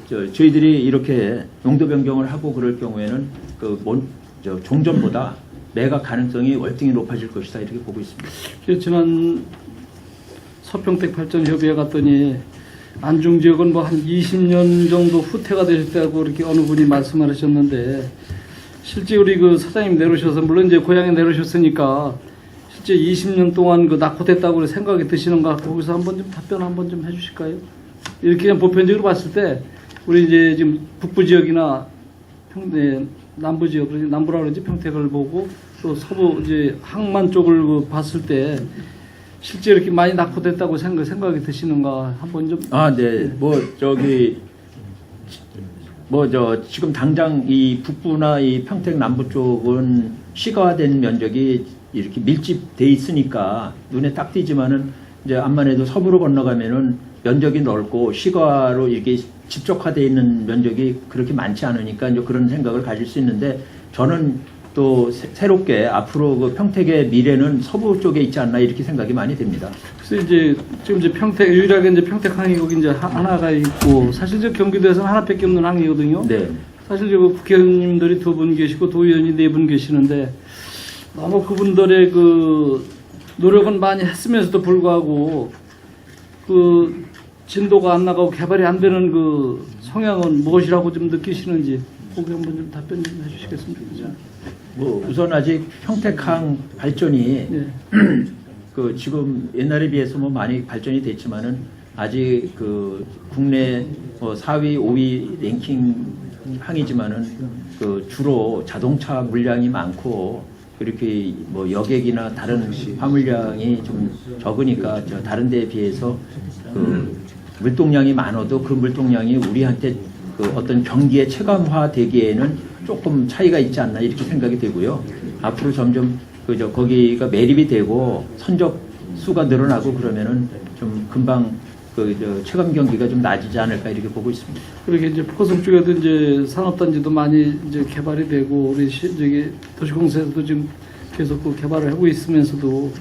저희들이 이렇게 용도 변경을 하고 그럴 경우에는 종전보다 매각 가능성이 월등히 높아질 것이다 이렇게 보고 있습니다. 지난 서평택 발전 협의회 갔더니 안중 지역은 뭐 한 20년 정도 후퇴가 되셨다고 이렇게 어느 분이 말씀을 하셨는데 실제 우리 그 사장님 내려오셔서 물론 이제 고향에 내려오셨으니까 실제 20년 동안 그 낙후됐다고 생각이 드시는가 거기서 한번 좀 답변 한번 좀 해주실까요? 이렇게 그냥 보편적으로 봤을 때 우리 이제 지금 북부 지역이나 남부 지역, 남부라 그러지 평택을 보고 또 서부 이제 항만 쪽을 봤을 때 실제 이렇게 많이 낙후됐다고 생각이 드시는가 한번 좀. 네. 지금 당장 이 북부나 이 평택 남부 쪽은 시가화된 면적이 이렇게 밀집돼 있으니까 눈에 딱 띄지만은 이제 암만 해도 서부로 건너가면은 면적이 넓고 시가로 이렇게 집적화되어 있는 면적이 그렇게 많지 않으니까 이제 그런 생각을 가질 수 있는데 저는 또 새롭게 앞으로 그 평택의 미래는 서부 쪽에 있지 않나 이렇게 생각이 많이 됩니다. 그래서 이제 지금 이제 평택 유일하게 이제 평택 항이국이 이제 하나가 있고 사실 저 경기도에서는 하나밖에 없는 항이거든요. 네. 사실 저 국회의원님들이 2분 계시고 도의원이 4분 계시는데 너무 그분들의 그 노력은 많이 했으면서도 불구하고 그 진도가 안 나가고 개발이 안 되는 그 성향은 무엇이라고 좀 느끼시는지 거기 한번 좀 답변 좀 해주시겠으면 좋겠습니다. 우선 아직 평택항 발전이 네. 그 지금 옛날에 비해서 많이 발전이 됐지만은 아직 그 국내 4위, 5위 랭킹 항이지만은 그 주로 자동차 물량이 많고 이렇게 여객이나 다른 화물량이 좀 적으니까 다른 데에 비해서 그 물동량이 많아도 그 물동량이 우리한테 그 어떤 경기에 체감화 되기에는 조금 차이가 있지 않나 이렇게 생각이 되고요. 앞으로 점점 거기가 매립이 되고 선적 수가 늘어나고 그러면은 좀 금방 체감 경기가 좀 나아지지 않을까 이렇게 보고 있습니다. 그렇게 이제 포성 쪽에도 이제 산업단지도 많이 이제 개발이 되고 우리 도시공사에서도 지금 계속 그 개발을 하고 있으면서도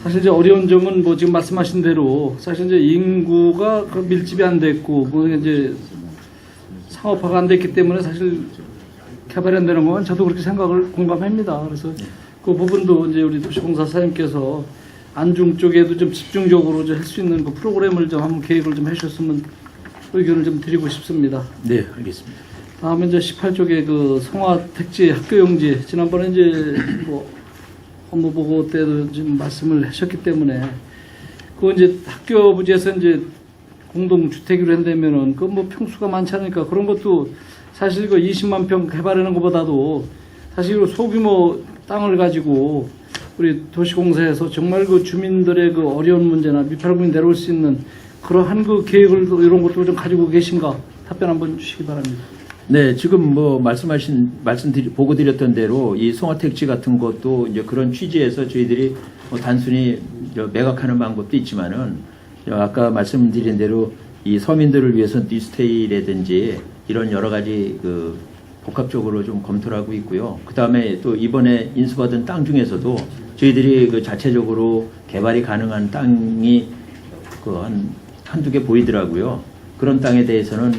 사실 이제 어려운 점은 지금 말씀하신 대로 사실 이제 인구가 그 밀집이 안 됐고 이제 상업화가 안 됐기 때문에 사실 개발이 안 되는 건 저도 그렇게 생각을 공감합니다. 그래서 그 부분도 이제 우리 도시공사 사장님께서 안중 쪽에도 좀 집중적으로 할 수 있는 그 프로그램을 좀 한번 계획을 좀 해주셨으면 의견을 좀 드리고 싶습니다. 네, 알겠습니다. 다음에 이제 18쪽에 그 성화 택지 학교용지 지난번에 이제 업무 보고 때도 지금 말씀을 하셨기 때문에 그 이제 학교 부지에서 이제 공동 주택으로 한다면은 그 평수가 많지 않으니까 그런 것도 사실 그 20만 평 개발하는 것보다도 사실 소규모 땅을 가지고 우리 도시공사에서 정말 그 주민들의 그 어려운 문제나 미팔군이 내려올 수 있는 그러한 그 계획을 이런 것도 좀 가지고 계신가 답변 한번 주시기 바랍니다. 네, 지금 보고 드렸던 대로 이 송화택지 같은 것도 이제 그런 취지에서 저희들이 단순히 매각하는 방법도 있지만은 아까 말씀드린 대로 이 서민들을 위해서 뉴스테이라든지 이런 여러 가지 그 복합적으로 좀 검토를 하고 있고요. 그 다음에 또 이번에 인수받은 땅 중에서도 저희들이 그 자체적으로 개발이 가능한 땅이 한두 개 보이더라고요. 그런 땅에 대해서는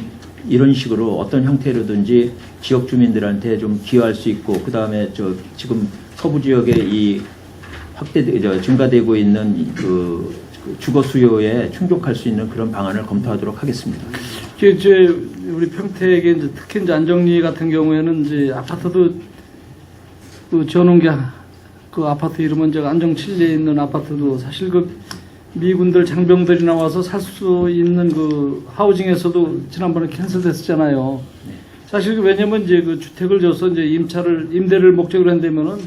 이런 식으로 어떤 형태로든지 지역 주민들한테 좀 기여할 수 있고, 그 다음에 지금 서부 지역에 이 증가되고 있는 그 주거 수요에 충족할 수 있는 그런 방안을 검토하도록 하겠습니다. 우리 평택에 이제 특히 이제 안정리 같은 경우에는 이제 아파트도 그 전원경 그 아파트 이름은 제가 안정 7리에 있는 아파트도 사실 그 미군들 장병들이 나와서 살 수 있는 그 하우징에서도 지난번에 캔슬됐었잖아요. 사실 왜냐면 이제 그 주택을 줘서 이제 임대를 목적으로 한다면은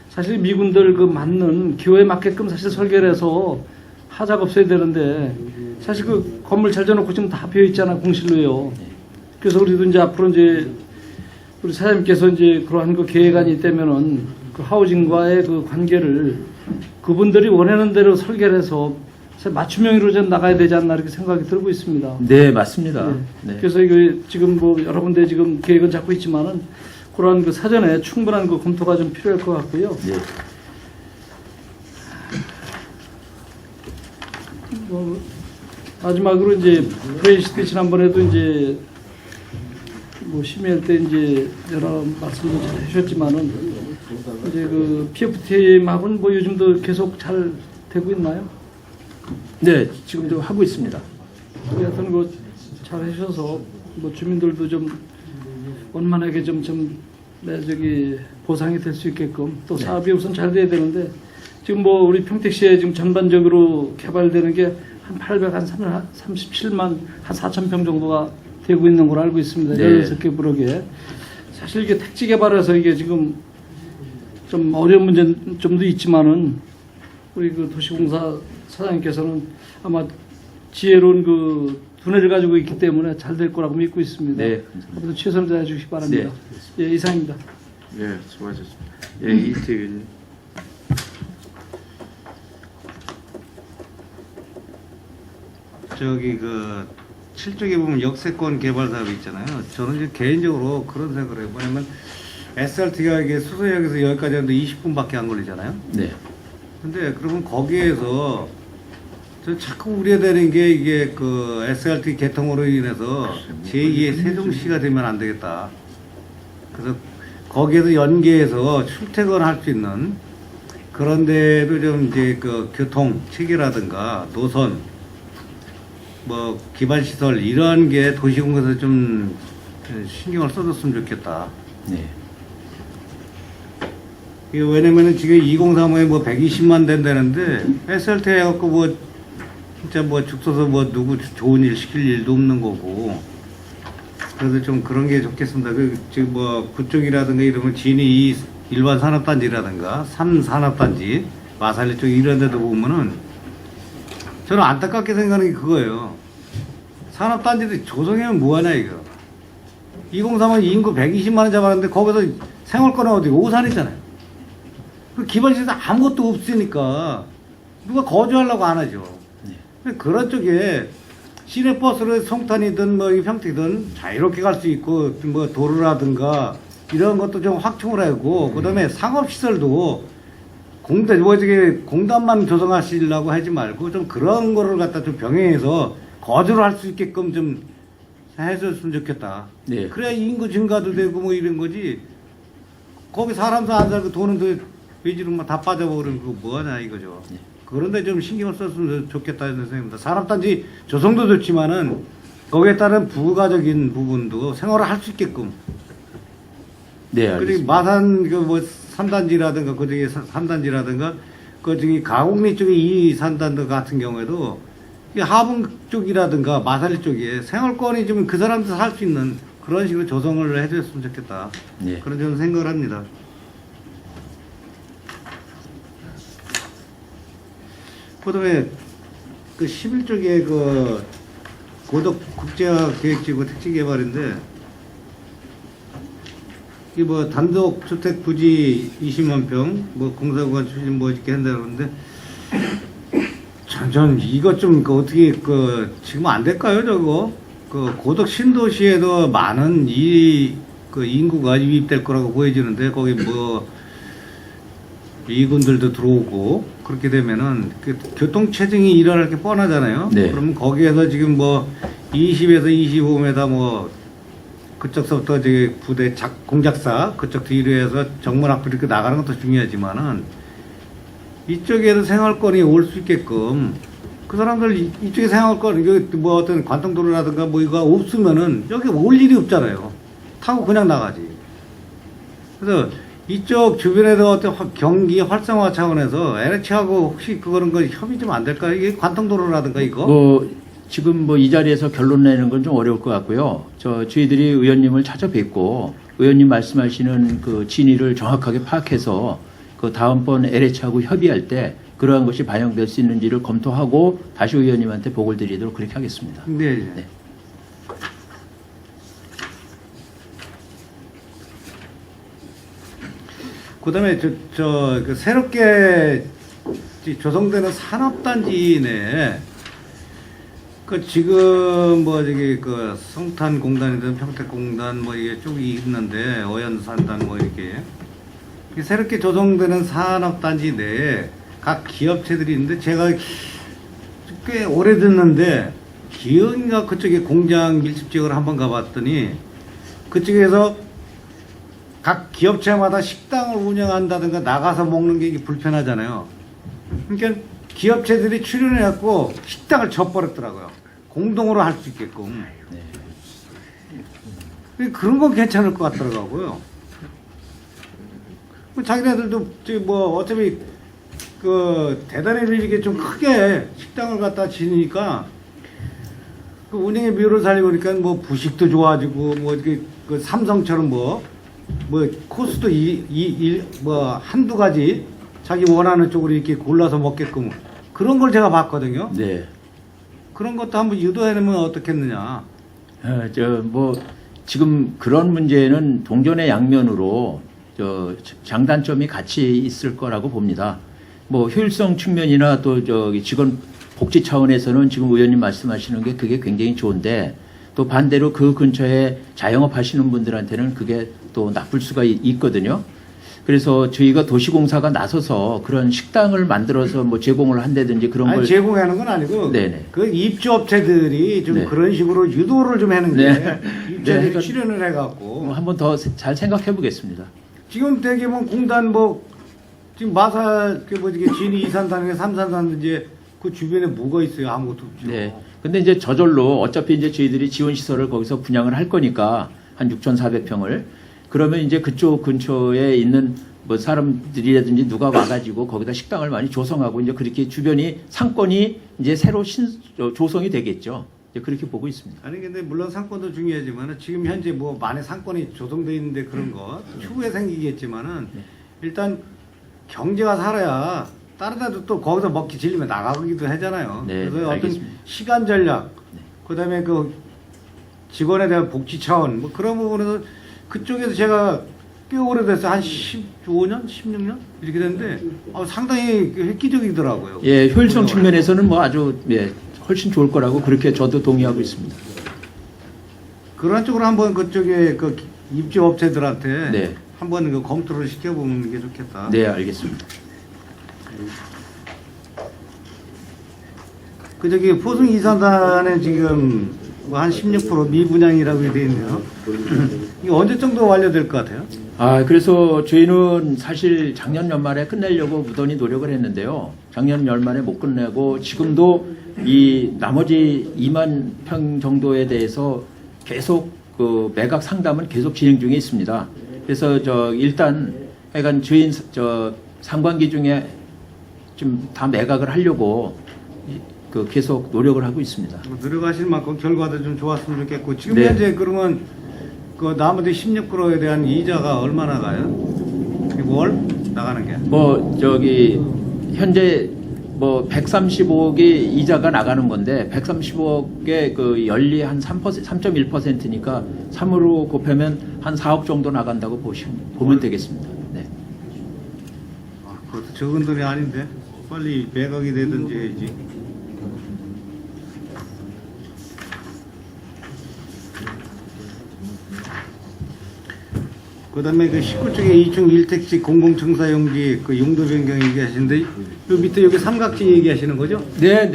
사실 미군들 그 맞는 기호에 맞게끔 사실 설계를 해서 하자가 없어야 되는데 사실 그 건물 잘 져놓고 지금 다 비어 있잖아 공실로요. 그래서 우리도 이제 앞으로 이제 우리 사장님께서 이제 그러한 그 계획안이 있다면은 그 하우징과의 그 관계를 그분들이 원하는 대로 설계를 해서 맞춤형으로 좀 나가야 되지 않나 이렇게 생각이 들고 있습니다. 네, 맞습니다. 네. 네. 그래서 이거 지금 뭐 여러 군데 지금 계획은 잡고 있지만은 그런 그 사전에 충분한 그 검토가 좀 필요할 것 같고요. 네. 마지막으로 이제 브레인시트 지난번에도 이제 뭐 심의할 때 이제 여러 말씀도 잘 해주셨지만은 이제 그 PF팀하고는 뭐 요즘도 계속 잘 되고 있나요? 네, 지금도 하고 있습니다. 하여튼 그 잘 해주셔서 뭐 주민들도 좀 원만하게 좀 저기 보상이 될 수 있게끔 또 사업이 우선 잘 돼야 되는데 지금 뭐 우리 평택시에 지금 전반적으로 개발되는 게 한 837만 한 4천 평 정도가 되고 있는 걸로 알고 있습니다. 네. 16개 부록에. 사실 이게 택지 개발해서 이게 지금 좀 어려운 문제는 좀도 있지만은 우리 그 도시공사 사장님께서는 아마 지혜로운 그 두뇌를 가지고 있기 때문에 잘 될 거라고 믿고 있습니다. 네. 앞으로 최선을 다해 주시기 바랍니다. 예, 이상입니다. 예, 수고하셨습니다. 예, 이태규. 저기 그 7쪽에 보면 역세권 개발 사업이 있잖아요. 저는 이제 개인적으로 그런 생각을 해요. 뭐냐면 SRT가 이게 수서역에서 여기까지 하는데 20분밖에 안 걸리잖아요. 네. 근데 그러면 거기에서 저 자꾸 우려되는 게 이게 그 SRT 개통으로 인해서 제2의 세종시가 되면 안 되겠다. 그래서 거기에서 연계해서 출퇴근할 수 있는 그런 데도 좀 이제 그 교통 체계라든가 노선 뭐 기반 시설 이런 게 도시공사에서 좀 신경을 써줬으면 좋겠다. 네. 이게 왜냐면은 지금 2035에 뭐 120만 된다는데 SRT 해갖고 뭐 진짜 뭐 죽 서서 뭐 누구 좋은 일 시킬 일도 없는 거고. 그래서 좀 그런 게 좋겠습니다. 그 지금 뭐 그쪽이라든가 이런 거 진이 일반 산업단지라든가 3산업단지 마살리 쪽 이런 데도 보면은 저는 안타깝게 생각하는 게 그거예요. 산업단지들 조성하면 뭐하냐 이거. 2035은 인구 120만원 잡았는데 거기서 생활권은 어디 오산이잖아요. 그 기반시설 아무것도 없으니까 누가 거주하려고 안 하죠. 그런 쪽에 시내버스를 송탄이든 뭐 평택이든 자유롭게 갈 수 있고 뭐 도로라든가 이런 것도 좀 확충을 하고 그다음에 상업시설도 공단만 조성하시려고 하지 말고 좀 그런 거를 갖다 좀 병행해서 거주를 할 수 있게끔 좀 해줬으면 좋겠다. 네. 그래야 인구 증가도 되고 뭐 이런 거지. 거기 사람도 안 살고 돈은 외지로만 다 빠져버리면 그거 뭐하냐 이거죠. 네. 그런데 좀 신경을 썼으면 좋겠다는 생각입니다. 산업단지 조성도 좋지만은 거기에 따른 부가적인 부분도 생활을 할 수 있게끔. 네, 그리고 알겠습니다. 마산 그 뭐 3단지라든가 그중에 3단지라든가 그중에 가곡리 쪽에 이 산단도 같은 경우에도 이 하분 쪽이라든가 마산리 쪽에 생활권이 좀 그 사람들 살 수 있는 그런 식으로 조성을 해줬으면 좋겠다. 네. 그런 저는 생각을 합니다. 그다음에 그 11쪽에 그 고덕 국제화 계획지구 택지 개발인데 이 뭐 단독 주택 부지 20만 평, 뭐 공사구간 추진 뭐 이렇게 한다는데 전 이거 좀 그 어떻게 그 지금 안 될까요 저거? 그 고덕 신도시에도 많은 그 인구가 유입될 거라고 보여지는데 거기 뭐 이군들도 들어오고 그렇게 되면은 그 교통 체증이 일어날 게 뻔하잖아요. 네. 그러면 거기에서 지금 뭐 20에서 25m 뭐 그쪽서부터 저기 부대 공작사 그쪽 뒤로 해서 정문 앞으로 이렇게 나가는 것도 중요하지만은 이쪽에도 생활권이 올 수 있게끔 그 사람들 이쪽에 생활권 이거 뭐 어떤 관통도로라든가 뭐 이거 없으면은 여기 올 일이 없잖아요. 타고 그냥 나가지. 그래서 이쪽 주변에서 어떤 경기 활성화 차원에서 LH하고 혹시 그거는 거 협의 좀 안 될까요? 이게 관통도로라든가 이거? 뭐 지금 뭐 이 자리에서 결론 내는 건 좀 어려울 것 같고요. 저희들이 의원님을 찾아뵙고 의원님 말씀하시는 그 진위를 정확하게 파악해서 그 다음번 LH하고 협의할 때 그러한 것이 반영될 수 있는지를 검토하고 다시 의원님한테 보고를 드리도록 그렇게 하겠습니다. 네. 네. 그다음에 그 새롭게 조성되는 산업단지 내에 그 지금 뭐 저기 그 성탄공단이든 평택공단 뭐 이게 쭉 있는데 어연산단 뭐 이렇게 새롭게 조성되는 산업단지 내에 각 기업체들이 있는데 제가 꽤 오래됐는데 기흥인가 그쪽에 공장 밀집 지역을 한번 가봤더니 그쪽에서 각 기업체마다 식당을 운영한다든가 나가서 먹는 게 이게 불편하잖아요. 그러니까 기업체들이 출연해갖고 식당을 져버렸더라고요. 공동으로 할 수 있게끔. 그런 건 괜찮을 것 같더라고요. 자기네들도 저기 뭐 어차피 그 대단히 이렇게 좀 크게 식당을 갖다 지니까 그 운영의 묘를 살리니까 뭐 부식도 좋아지고 뭐 이렇게 그 삼성처럼 뭐 코스도 뭐 한두 가지 자기 원하는 쪽으로 이렇게 골라서 먹게끔 그런 걸 제가 봤거든요. 네. 그런 것도 한번 유도해내면 어떻겠느냐. 지금 그런 문제는 동전의 양면으로 장단점이 같이 있을 거라고 봅니다. 뭐 효율성 측면이나 또 저기 직원 복지 차원에서는 지금 의원님 말씀하시는 게 그게 굉장히 좋은데 또 반대로 그 근처에 자영업 하시는 분들한테는 그게 또 나쁠 수가 있거든요. 그래서 저희가 도시공사가 나서서 그런 식당을 만들어서 뭐 제공을 한다든지 그런 걸 제공하는 건 아니고 네네. 그 입주업체들이 좀 네. 그런 식으로 유도를 좀 하는 게 네. 입주업체들이 네. 출연을 해갖고 한번 더 잘 생각해 보겠습니다. 지금 대개면 공단 뭐 지금 마사 그뭐 진이 2산단에 3산단 이제 그 주변에 뭐가 있어요? 아무것도 없죠. 네. 근데 이제 저절로 어차피 이제 저희들이 지원 시설을 거기서 분양을 할 거니까 한 6,400평을 그러면 이제 그쪽 근처에 있는 뭐 사람들이라든지 누가 와가지고 거기다 식당을 많이 조성하고 이제 그렇게 주변이 상권이 이제 새로 조성이 되겠죠. 이제 그렇게 보고 있습니다. 아니 근데 물론 상권도 중요하지만 지금 현재 뭐 많은 상권이 조성돼 있는데 그런 거 추후에 생기겠지만은 일단 경제가 살아야 다른 데도 또 거기서 먹기 질리면 나가기도 하잖아요. 네, 그래서 알겠습니다. 어떤 시간 전략, 그다음에 그 직원에 대한 복지 차원 뭐 그런 부분에서 그쪽에서 제가 꽤 오래됐어요. 한 15년, 16년 이렇게 됐는데 상당히 획기적이더라고요. 예, 효율성 측면에서는 뭐 아주 훨씬 좋을 거라고 그렇게 저도 동의하고 있습니다. 그런 쪽으로 한번 그쪽에 그 입주업체들한테 네. 한번 그 검토를 시켜보는 게 좋겠다. 네, 알겠습니다. 그 저기 포승 이산단에 지금 뭐 한 16% 미분양이라고 되어 있네요. 이게 언제 정도 완료될 것 같아요? 그래서 저희는 사실 작년 연말에 끝내려고 무던히 노력을 했는데요. 작년 연말에 못 끝내고 지금도 이 나머지 2만 평 정도에 대해서 계속 그 매각 상담은 계속 진행 중에 있습니다. 그래서 일단 약간 저희 상반기 중에 좀 다 매각을 하려고 계속 노력을 하고 있습니다. 노력하실 만큼 결과도 좀 좋았으면 좋겠고 지금 네. 현재 그러면 그 나머지 16%에 대한 이자가 얼마나 가요? 월 나가는 게? 현재 135억이 이자가 나가는 건데 135억의 그 연리 한 3.1%니까 3으로 곱하면 한 4억 정도 나간다고 보면 되겠습니다. 네. 그것도 적은 돈이 아닌데 빨리 매각이 되든지 해야지. 그 다음에 그 19쪽에 2층 1택지 공공청사용지 그 용도 변경 얘기하시는데 요 밑에 여기 삼각지 얘기하시는 거죠? 네.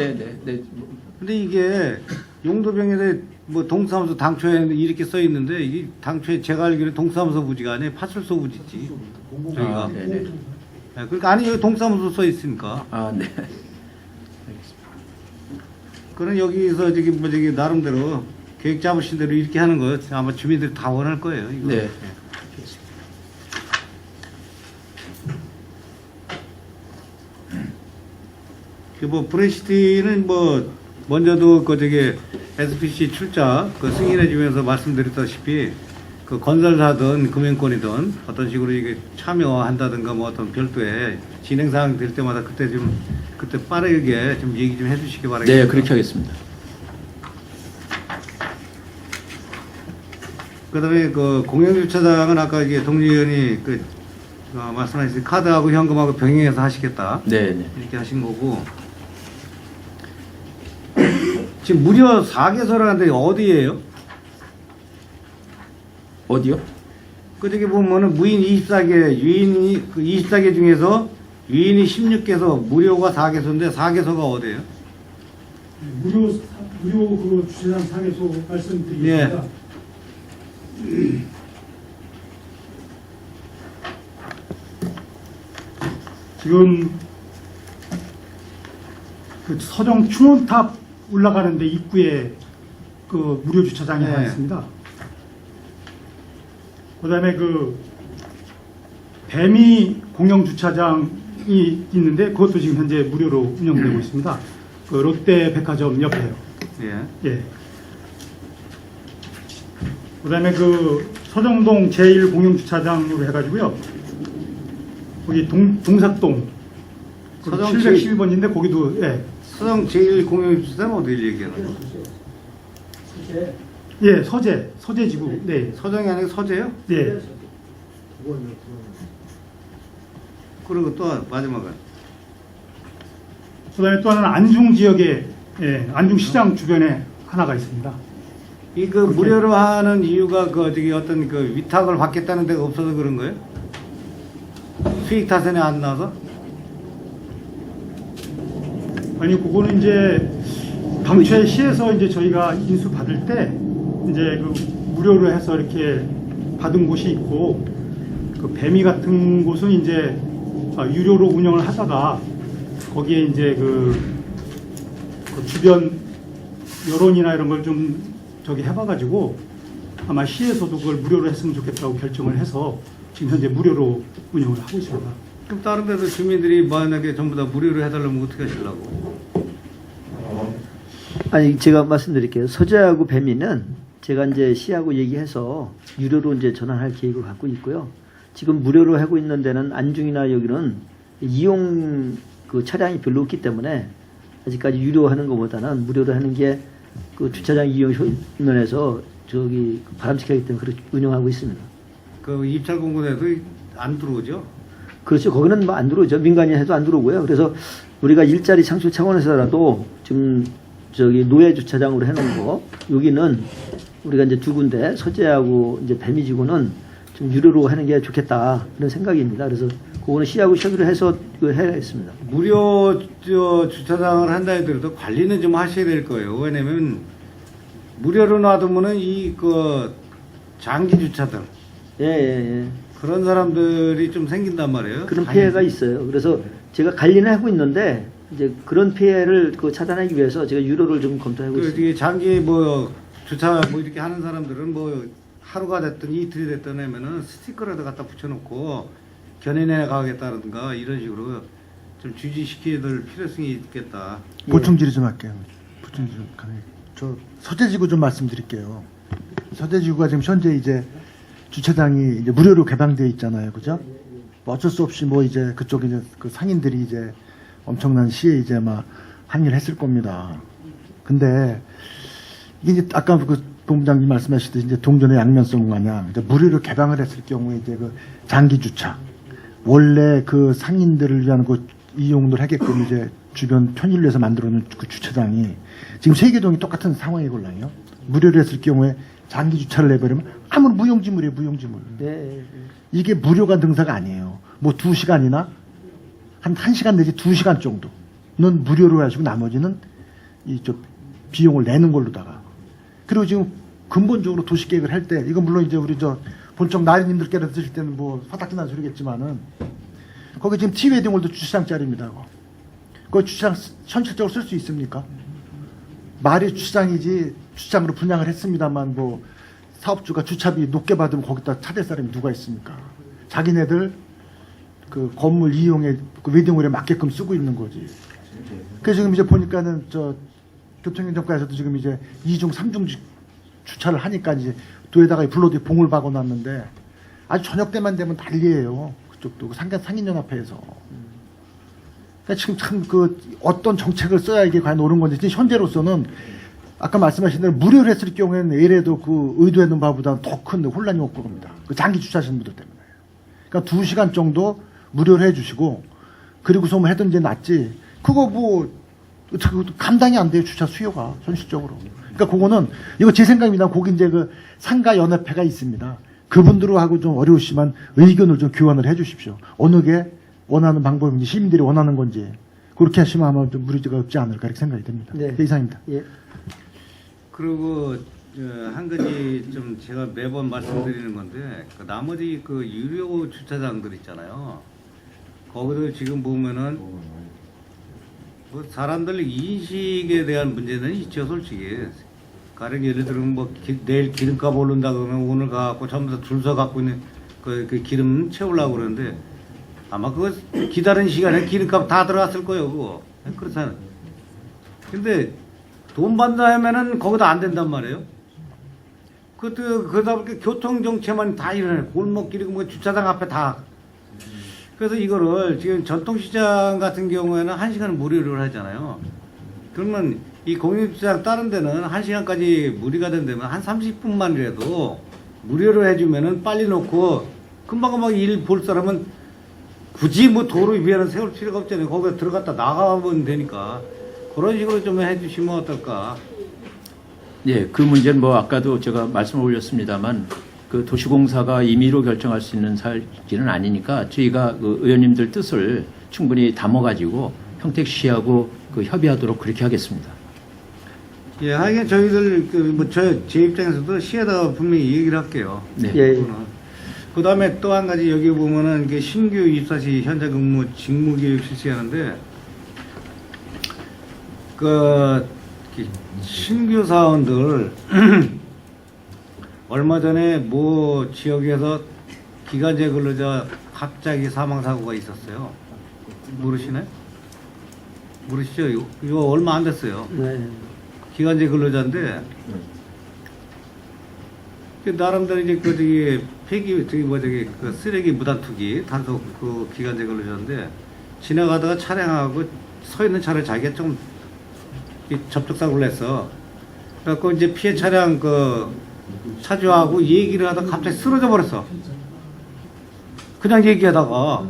근데 이게 용도 변경에 뭐 동사무소 당초에 이렇게 써 있는데 이게 당초에 제가 알기로는 동사무소 부지가 아니에요. 파출소 부지지. 저희가. 네네. 네, 그러니까 아니 여기 동사무소 써 있으니까. 네. 그럼 여기서 저기 나름대로 계획 잡으신 대로 이렇게 하는 거 아마 주민들이 다 원할 거예요. 이거. 네. 뭐 브레시티는 뭐 먼저도 그 저기 SPC 출자 그 승인해 주면서 말씀드렸다시피 그 건설사든 금융권이든 어떤 식으로 이게 참여한다든가 뭐 어떤 별도의 진행 사항 될 때마다 그때 빠르게 좀 얘기 좀 해주시기 바라겠습니다. 네, 그렇게 하겠습니다. 그다음에 그 공영주차장은 아까 이게 동지 의원이 말씀하신 카드하고 현금하고 병행해서 하시겠다 네, 네. 이렇게 하신 거고 지금 무려 4개소라는데 어디예요? 어디요? 그 저기 보면은 무인 24개, 유인이 24개 중에서 유인이 16개소, 무료가 4개소인데 4개소가 어디예요? 무료 그 주차장 상에서 말씀드리겠습니다. 지금 그 서정 충원탑 올라가는데 입구에 그 무료 주차장이 하나 네. 있습니다. 그다음에 그 배미 공영 주차장이 있는데 그것도 지금 현재 무료로 운영되고 있습니다. 그 롯데 백화점 옆에요. 예. 예. 그다음에 그 서정동 제1공영주차장으로 해가지고요. 거기 동삭동 서정 712번인데 거기도 예. 서정 제1공영주차장 어디를 얘기하는 거예요? 예, 서재지구. 네. 서정이 아니고 서재요? 예. 그리고 또 마지막은 그다음에 또 하나는 안중 지역에 예, 안중 시장 주변에 하나가 있습니다. 이 그 무료로 하는 이유가 그 어떻게 어떤 그 위탁을 받겠다는 데가 없어서 그런 거예요? 수익 타선에 안 나와서? 아니 그거는 이제 당초에 시에서 이제 저희가 인수 받을 때 이제 그 무료로 해서 이렇게 받은 곳이 있고 그 배미 같은 곳은 이제 유료로 운영을 하다가 거기에 이제 그 주변 여론이나 이런 걸 좀 저기 해봐가지고 아마 시에서도 그걸 무료로 했으면 좋겠다고 결정을 해서 지금 현재 무료로 운영을 하고 있습니다. 그럼 다른 데도 주민들이 만약에 전부 다 무료로 해달라면 어떻게 하시려고? 아니 제가 말씀드릴게요. 서재하고 배미는 제가 이제 시하고 얘기해서 유료로 이제 전환할 계획을 갖고 있고요. 지금 무료로 하고 있는 데는 안중이나 여기는 이용 그 차량이 별로 없기 때문에 아직까지 유료하는 것보다는 무료로 하는 게 그 주차장 이용 면에서 저기 바람직하기 때문에 그렇게 운영하고 있습니다. 그 입찰 공고에도 안 들어오죠? 그렇죠. 거기는 뭐 안 들어오죠. 민간이 해도 안 들어오고요. 그래서 우리가 일자리 창출 차원에서라도 지금 저기 노예 주차장으로 해놓은 거 여기는 우리가 이제 두 군데 서재하고 이제 배미지구는 좀 유료로 하는 게 좋겠다 그런 생각입니다. 그래서 그거는 시하고 협의를 해서 해야겠습니다. 무료 주차장을 한다 하더라도 관리는 좀 하셔야 될 거예요. 왜냐면 무료로 놔두면은 이 그 장기 주차들 예. 그런 사람들이 좀 생긴단 말이에요. 그런 피해가 있어요. 그래서 제가 관리는 하고 있는데 이제 그런 피해를 그 차단하기 위해서 제가 유료를 좀 검토하고 있습니다. 그 장기 뭐 주차 뭐 이렇게 하는 사람들은 뭐 하루가 됐든 이틀이 됐든 하면은 스티커라도 갖다 붙여놓고 견인해 가겠다든가 이런 식으로 좀 주지시켜야 될 필요성이 있겠다. 보충질의 좀 할게요. 보충질 좀 가능해요. 저 서재지구 좀 말씀드릴게요. 서재지구가 지금 현재 이제 주차장이 이제 무료로 개방되어 있잖아요, 그죠? 뭐 어쩔 수 없이 뭐 이제 그쪽에 이제 그 상인들이 이제 엄청난 시에 이제 막 항의를 했을 겁니다. 근데 이게 이제 아까 그 본부장님 말씀하셨듯이 이제 동전의 양면성 마냥 이제 무료로 개방을 했을 경우에 이제 그 장기 주차 원래 그 상인들을 위한 그 이용을 하게끔 이제 주변 편의를 위해서 만들어 놓은 그 주차장이 지금 세계동이 똑같은 상황이걸랑요. 무료로 했을 경우에 장기 주차를 내버리면 아무런 무용지물이에요, 무용지물. 네. 이게 무료가 등사가 아니에요. 뭐 2시간이나 한 1시간 내지 2시간 정도는 무료로 하시고 나머지는 이저 비용을 내는 걸로다가. 그리고 지금 근본적으로 도시계획을 할 때 이거 물론 이제 우리 저 본청 나리님들께서 드실 때는 뭐 화딱지난 소리겠지만은 거기 지금 티웨딩홀도 주차장짜리입니다. 그거 주차장 현실적으로 쓸 수 있습니까? 말이 주차장이지 주차장으로 분양을 했습니다만 뭐 사업주가 주차비 높게 받으면 거기다 차댈 사람이 누가 있습니까? 자기네들 그 건물 이용에 그 웨딩홀에 맞게끔 쓰고 있는 거지. 그래서 지금 이제 보니까는 저 교통행정과에서도 지금 이제 2중 3중 주차를 하니까 이제 도에다가 블로드에 봉을 박아놨는데 아주 저녁 때만 되면 난리예요. 그쪽도 상인연합회에서. 그러니까 지금 참 그 어떤 정책을 써야 이게 과연 옳은 건지 지금 현재로서는 아까 말씀하신 대로 무료로 했을 경우에는 외래도 그 의도했는 바보다 더 큰 혼란이 올 겁니다. 그 장기 주차하시는 분들 때문에. 그러니까 2시간 정도 무료로 해주시고 그리고서 뭐 하든지 낫지. 그거 뭐 감당이 안 돼요. 주차 수요가 현실적으로. 그러니까 그거는 이거 제 생각입니다. 거기 이제 그 상가 연합회가 있습니다. 그분들하고 좀 어려우시면 의견을 좀 교환을 해주십시오. 어느 게 원하는 방법인지 시민들이 원하는 건지 그렇게 하시면 아마 좀 무리가 없지 않을까 이렇게 생각이 됩니다. 네. 이상입니다. 예. 그리고 한 가지 좀 제가 매번 말씀드리는 건데 그 나머지 그 유료 주차장들 있잖아요. 거기도 지금 보면은 뭐 사람들 인식에 대한 문제는 있죠, 솔직히. 가령 예를 들면 뭐 내일 기름값 오른다 그러면 오늘 가갖고 전부 다 줄 서 갖고 있는 그 기름 채우려고 그러는데 아마 그거 기다리는 시간에 기름값 다 들어갔을 거예요, 그거. 그렇잖아요. 근데 돈 받는다 하면은 거기다 안 된단 말이에요. 그러다 보니까 교통정체만 다 일어나요. 골목길이고 뭐 주차장 앞에 다. 그래서 이거를 지금 전통시장 같은 경우에는 1시간을 무료로 하잖아요. 그러면 이 공유주차장 다른 데는 1시간까지 무리가 된다면 한 30분만이라도 무료로 해주면은 빨리 놓고 금방금방 일 볼 사람은 굳이 뭐 도로 위에는 세울 필요가 없잖아요. 거기에 들어갔다 나가면 되니까. 그런 식으로 좀 해주시면 어떨까. 예, 그 문제는 뭐 아까도 제가 말씀을 올렸습니다만 그 도시공사가 임의로 결정할 수 있는 사실은 아니니까 저희가 그 의원님들 뜻을 충분히 담아가지고 평택시하고 그 협의하도록 그렇게 하겠습니다. 예, 하긴 저희들 제 입장에서도 시에다가 분명히 얘기를 할게요. 네. 예. 그 다음에 또 한 가지 여기 보면은 이게 신규 입사시 현장 근무 직무교육 실시하는데 그 신규 사원들 얼마 전에 뭐 지역에서 기간제 근로자 갑자기 사망 사고가 있었어요. 모르시나요? 모르시죠? 이거 얼마 안 됐어요. 네. 기간제 근로자인데 나름대로 이제 그 쓰레기 무단 투기 단속 그 기간제 근로자인데 지나가다가 차량하고 서 있는 차를 자기가 좀 접촉 사고를 했어. 그래갖고 이제 피해 차량 그 차주하고 얘기를 하다가 갑자기 쓰러져 버렸어. 그냥 얘기하다가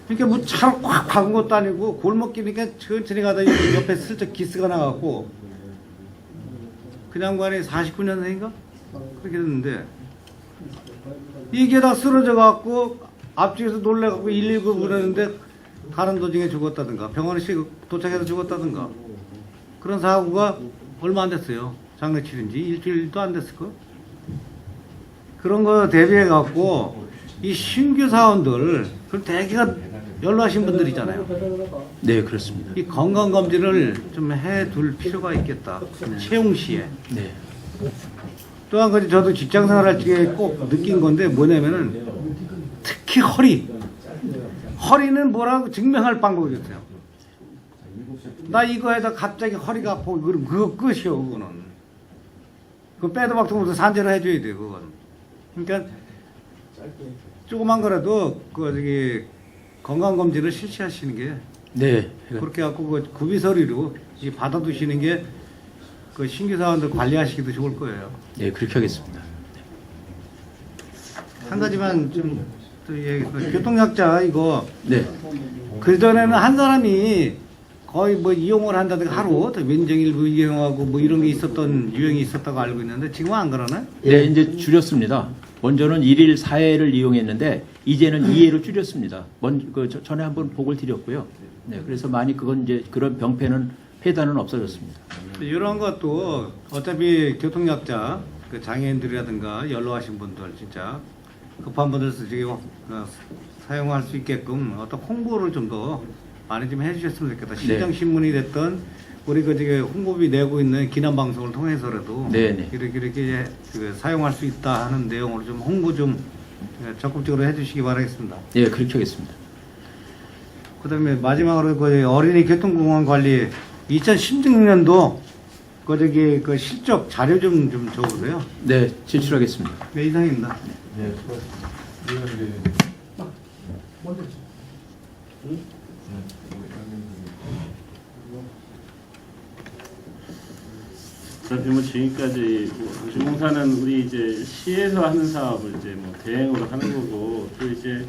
이렇게 뭐 차로 꽉 박은 것도 아니고 골목길이니까 천천히 가다 옆에 슬쩍 기스가 나갖고 그 양반이 49년생인가? 그렇게 됐는데 얘기하다가 쓰러져 갖고 앞쪽에서 놀래갖고 119 부르는데 가는 도중에 죽었다든가 병원에 도착해서 죽었다든가 그런 사고가 얼마 안 됐어요. 장례치른 지 일주일도 안 됐을 거. 그런 거 대비해 갖고 이 신규 사원들 그 대개가 연로하신 분들이잖아요. 네, 그렇습니다. 이 건강 검진을 좀 해둘 필요가 있겠다. 채용 시에. 네. 또 한 가지 저도 직장 생활할 때 꼭 느낀 건데 뭐냐면은 특히 허리는 뭐라고 증명할 방법이 없어요. 나 이거 해다 갑자기 허리가 아파. 그럼 그거 끝이요, 그거는. 그거 빼도 박도 못해서 산재를 해줘야 돼요, 그건. 그러니까 조그만 거라도 건강검진을 실시하시는 게 네. 그렇게 갖고 그 구비서류로 받아두시는 게 그 신규 사원들 관리하시기도 좋을 거예요. 네, 그렇게 하겠습니다. 한 가지만 좀 또 얘기, 교통약자 이거 네. 그 전에는 한 사람이 거의 뭐 이용을 한다든가 하루 면정일부 이용하고 뭐 이런 게 있었던 유형이 있었다고 알고 있는데 지금은 안 그러나? 네, 이제 줄였습니다. 먼저는 1일 4회를 이용했는데 이제는 2회로 줄였습니다. 전에 한번 보고를 드렸고요. 네, 그래서 많이 그건 이제 그런 병폐는 폐단은 없어졌습니다. 이런 것도 어차피 교통약자 그 장애인들이라든가 연로하신 분들 진짜 급한 분들 사용할 수 있게끔 어떤 홍보를 좀 더 많이 좀 해주셨으면 좋겠다. 시정신문이 됐던 우리 홍보비 내고 있는 기남 방송을 통해서라도 네네. 이렇게 사용할 수 있다 하는 내용으로 좀 홍보 좀 적극적으로 해주시기 바라겠습니다. 네, 그렇게 하겠습니다. 그다음에 마지막으로 어린이 교통공간 관리 2016년도 그 실적 자료 좀 줘보세요. 네, 제출하겠습니다. 네, 이상입니다. 그렇게 뭐 지금까지 도시공사는 우리 이제 시에서 하는 사업을 이제 뭐 대행으로 하는 거고 또 이제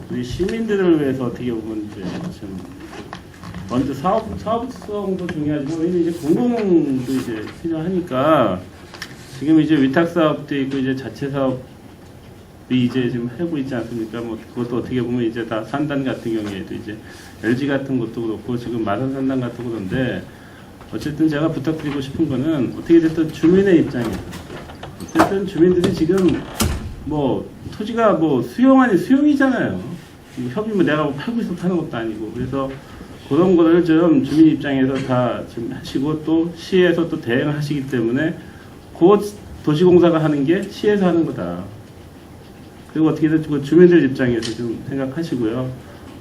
우리 시민들을 위해서 어떻게 보면 이제 좀 먼저 사업성도 중요하지만 우리는 이제 공공도 이제 필요하니까 지금 이제 위탁 사업도 있고 이제 자체 사업이 이제 지금 하고 있지 않습니까? 뭐 그것도 어떻게 보면 이제 다 산단 같은 경우에도 이제 LG 같은 것도 그렇고 지금 마산 산단 같은 그런데 어쨌든 제가 부탁드리고 싶은 거는 어떻게 됐든 주민의 입장에서 어쨌든 주민들이 지금 뭐 토지가 뭐 수용 아닌 수용이잖아요. 협의 뭐 내가 뭐 팔고 있어 파는 것도 아니고 그래서 그런 거를 좀 주민 입장에서 다 좀 하시고 또 시에서 또 대응을 하시기 때문에 그 도시공사가 하는 게 시에서 하는 거다. 그리고 어떻게든 그 주민들 입장에서 좀 생각하시고요.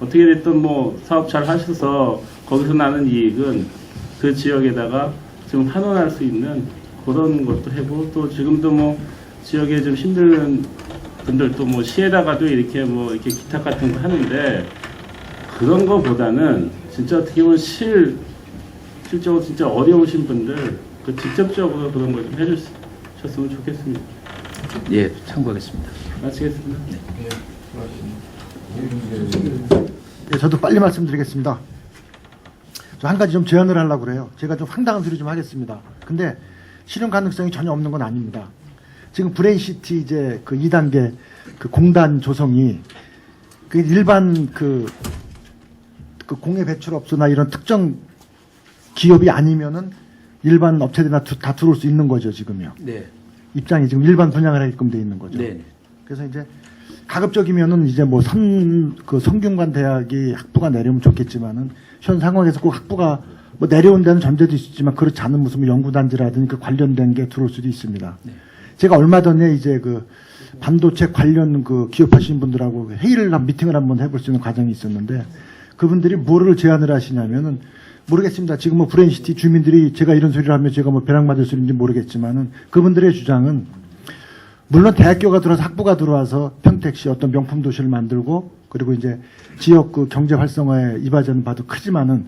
어떻게 됐든 뭐 사업 잘 하셔서 거기서 나는 이익은 그 지역에다가 좀 환원할 수 있는 그런 것도 하고 또 지금도 뭐 지역에 좀 힘든 분들도 뭐 시에다가도 이렇게 뭐 이렇게 기탁 같은 거 하는데 그런 거보다는 진짜 어떻게 보면 실적으로 진짜 어려우신 분들 그 직접적으로 그런 걸 좀 해주셨으면 좋겠습니다. 예, 참고하겠습니다. 마치겠습니다. 네, 저도 빨리 말씀드리겠습니다. 저 한 가지 좀 제안을 하려고 그래요. 제가 좀 황당한 소리 좀 하겠습니다. 근데 실현 가능성이 전혀 없는 건 아닙니다. 지금 브레인시티 이제 그 2단계 그 공단 조성이 그 일반 그 공해 배출업소나 이런 특정 기업이 아니면은 일반 업체들이나 다 들어올 수 있는 거죠, 지금요. 네. 입장이 지금 일반 분양을 하게끔 돼 있는 거죠. 네. 그래서 이제 가급적이면은 이제 뭐 성균관 대학이 학부가 내려오면 좋겠지만은 현 상황에서 꼭 학부가 뭐 내려온다는 전제도 있지만 그렇지 않은 무슨 연구단지라든지 그 관련된 게 들어올 수도 있습니다. 네. 제가 얼마 전에 이제 그 반도체 관련 그 기업하시는 분들하고 미팅을 한번 해볼 수 있는 과정이 있었는데 그분들이 뭐를 제안을 하시냐면은 모르겠습니다. 지금 뭐 브레인시티 주민들이 제가 이런 소리를 하면 제가 뭐 벼락 맞을 소리인지 모르겠지만은 그분들의 주장은 물론 대학교가 들어와서 학부가 들어와서 평택시 어떤 명품 도시를 만들고 그리고 이제 지역 그 경제 활성화에 이바지하는 바도 크지만은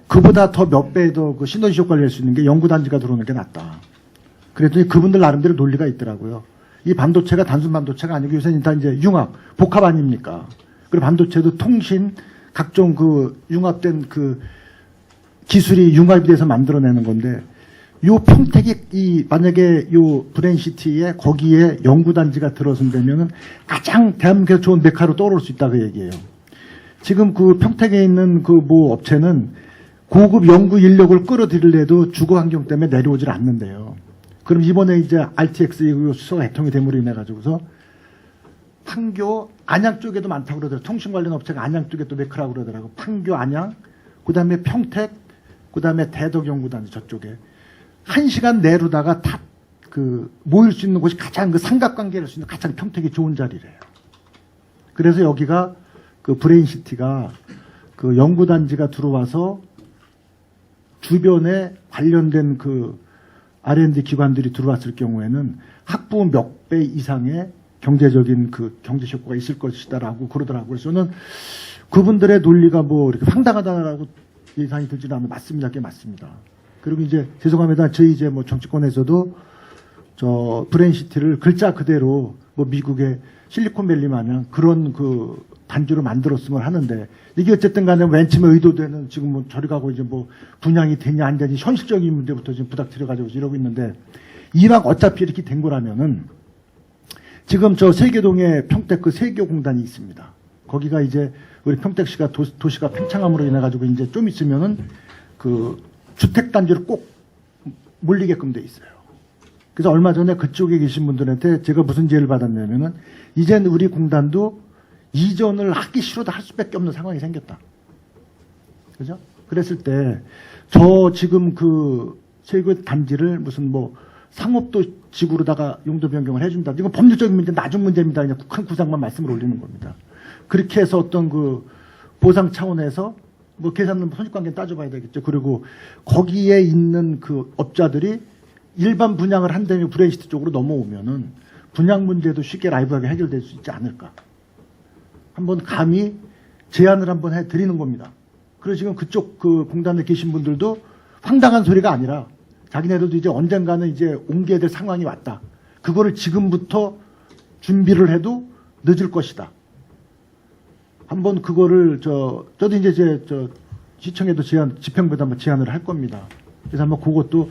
그보다 더 몇 배 더 그 시너지 효과를 낼 수 있는 게 연구단지가 들어오는 게 낫다. 그랬더니 그분들 나름대로 논리가 있더라고요. 이 반도체가 단순 반도체가 아니고 요새는 다 이제 융합, 복합 아닙니까? 그리고 반도체도 통신, 각종 그 융합된 그 기술이 융합이 돼서 만들어내는 건데 요 평택이 만약에 요 브레인시티에 거기에 연구단지가 들어선다면은 가장 대한민국에서 좋은 메카로 떠오를 수 있다 그 얘기예요. 지금 그 평택에 있는 그 뭐 업체는 고급 연구 인력을 끌어들이려도 주거 환경 때문에 내려오질 않는데요. 그럼 이번에 이제 RTX 수소가 개통이 됨으로 인해 가지고서 판교, 안양 쪽에도 많다고 그러더라고요. 통신 관련 업체가 안양 쪽에 또 메카라고 그러더라고요. 판교, 안양, 그 다음에 평택, 그 다음에 대덕연구단지 저쪽에. 1시간 내로다가 다 그 모일 수 있는 곳이 가장 그 삼각관계를 할 수 있는 가장 평택이 좋은 자리래요. 그래서 여기가 그 브레인시티가 그 연구단지가 들어와서 주변에 관련된 그 R&D 기관들이 들어왔을 경우에는 학부 몇 배 이상의 경제적인 그 경제 효과가 있을 것이다라고 그러더라고요. 그래서 저는 그분들의 논리가 뭐 이렇게 황당하다라고 예상이 들지는 않는 맞습니다. 그게 맞습니다. 그리고 이제 죄송합니다. 저희 이제 뭐 정치권에서도 저 브레인시티를 글자 그대로 뭐 미국의 실리콘밸리 마냥 그런 그 단지로 만들었으면 하는데 이게 어쨌든 간에 맨 처음에 의도되는 지금 뭐 저리 가고 이제 뭐 분양이 되냐 안 되냐 현실적인 문제부터 지금 부닥뜨려가지고 이러고 있는데 이왕 어차피 이렇게 된 거라면은 지금 저 세계동에 평택 그 세교공단이 있습니다. 거기가 이제 우리 평택시가 도시가 팽창함으로 인해 가지고 이제 좀 있으면은 그 주택단지로 꼭 몰리게끔 돼 있어요. 그래서 얼마 전에 그쪽에 계신 분들한테 제가 무슨 지혜를 받았냐면은 이젠 우리 공단도 이전을 하기 싫어도 할 수밖에 없는 상황이 생겼다. 그죠? 그랬을 때 저 지금 그 세교 단지를 무슨 뭐 상업도 지구로다가 용도 변경을 해준다. 이건 법률적인 문제, 낮은 문제입니다. 그냥 큰 구상만 말씀을 올리는 겁니다. 그렇게 해서 어떤 그 보상 차원에서 뭐 계산 손익관계 따져봐야 되겠죠. 그리고 거기에 있는 그 업자들이 일반 분양을 한 다음에 브레인시트 쪽으로 넘어오면은 분양 문제도 쉽게 라이브하게 해결될 수 있지 않을까. 한번 감히 제안을 한번 해드리는 겁니다. 그리고 지금 그쪽 그 공단에 계신 분들도 황당한 소리가 아니라 자기네들도 이제 언젠가는 이제 옮겨야 될 상황이 왔다. 그거를 지금부터 준비를 해도 늦을 것이다. 한번 그거를 저도 이제 시청에도 집행부에도 한번 제안을 할 겁니다. 그래서 한번 그것도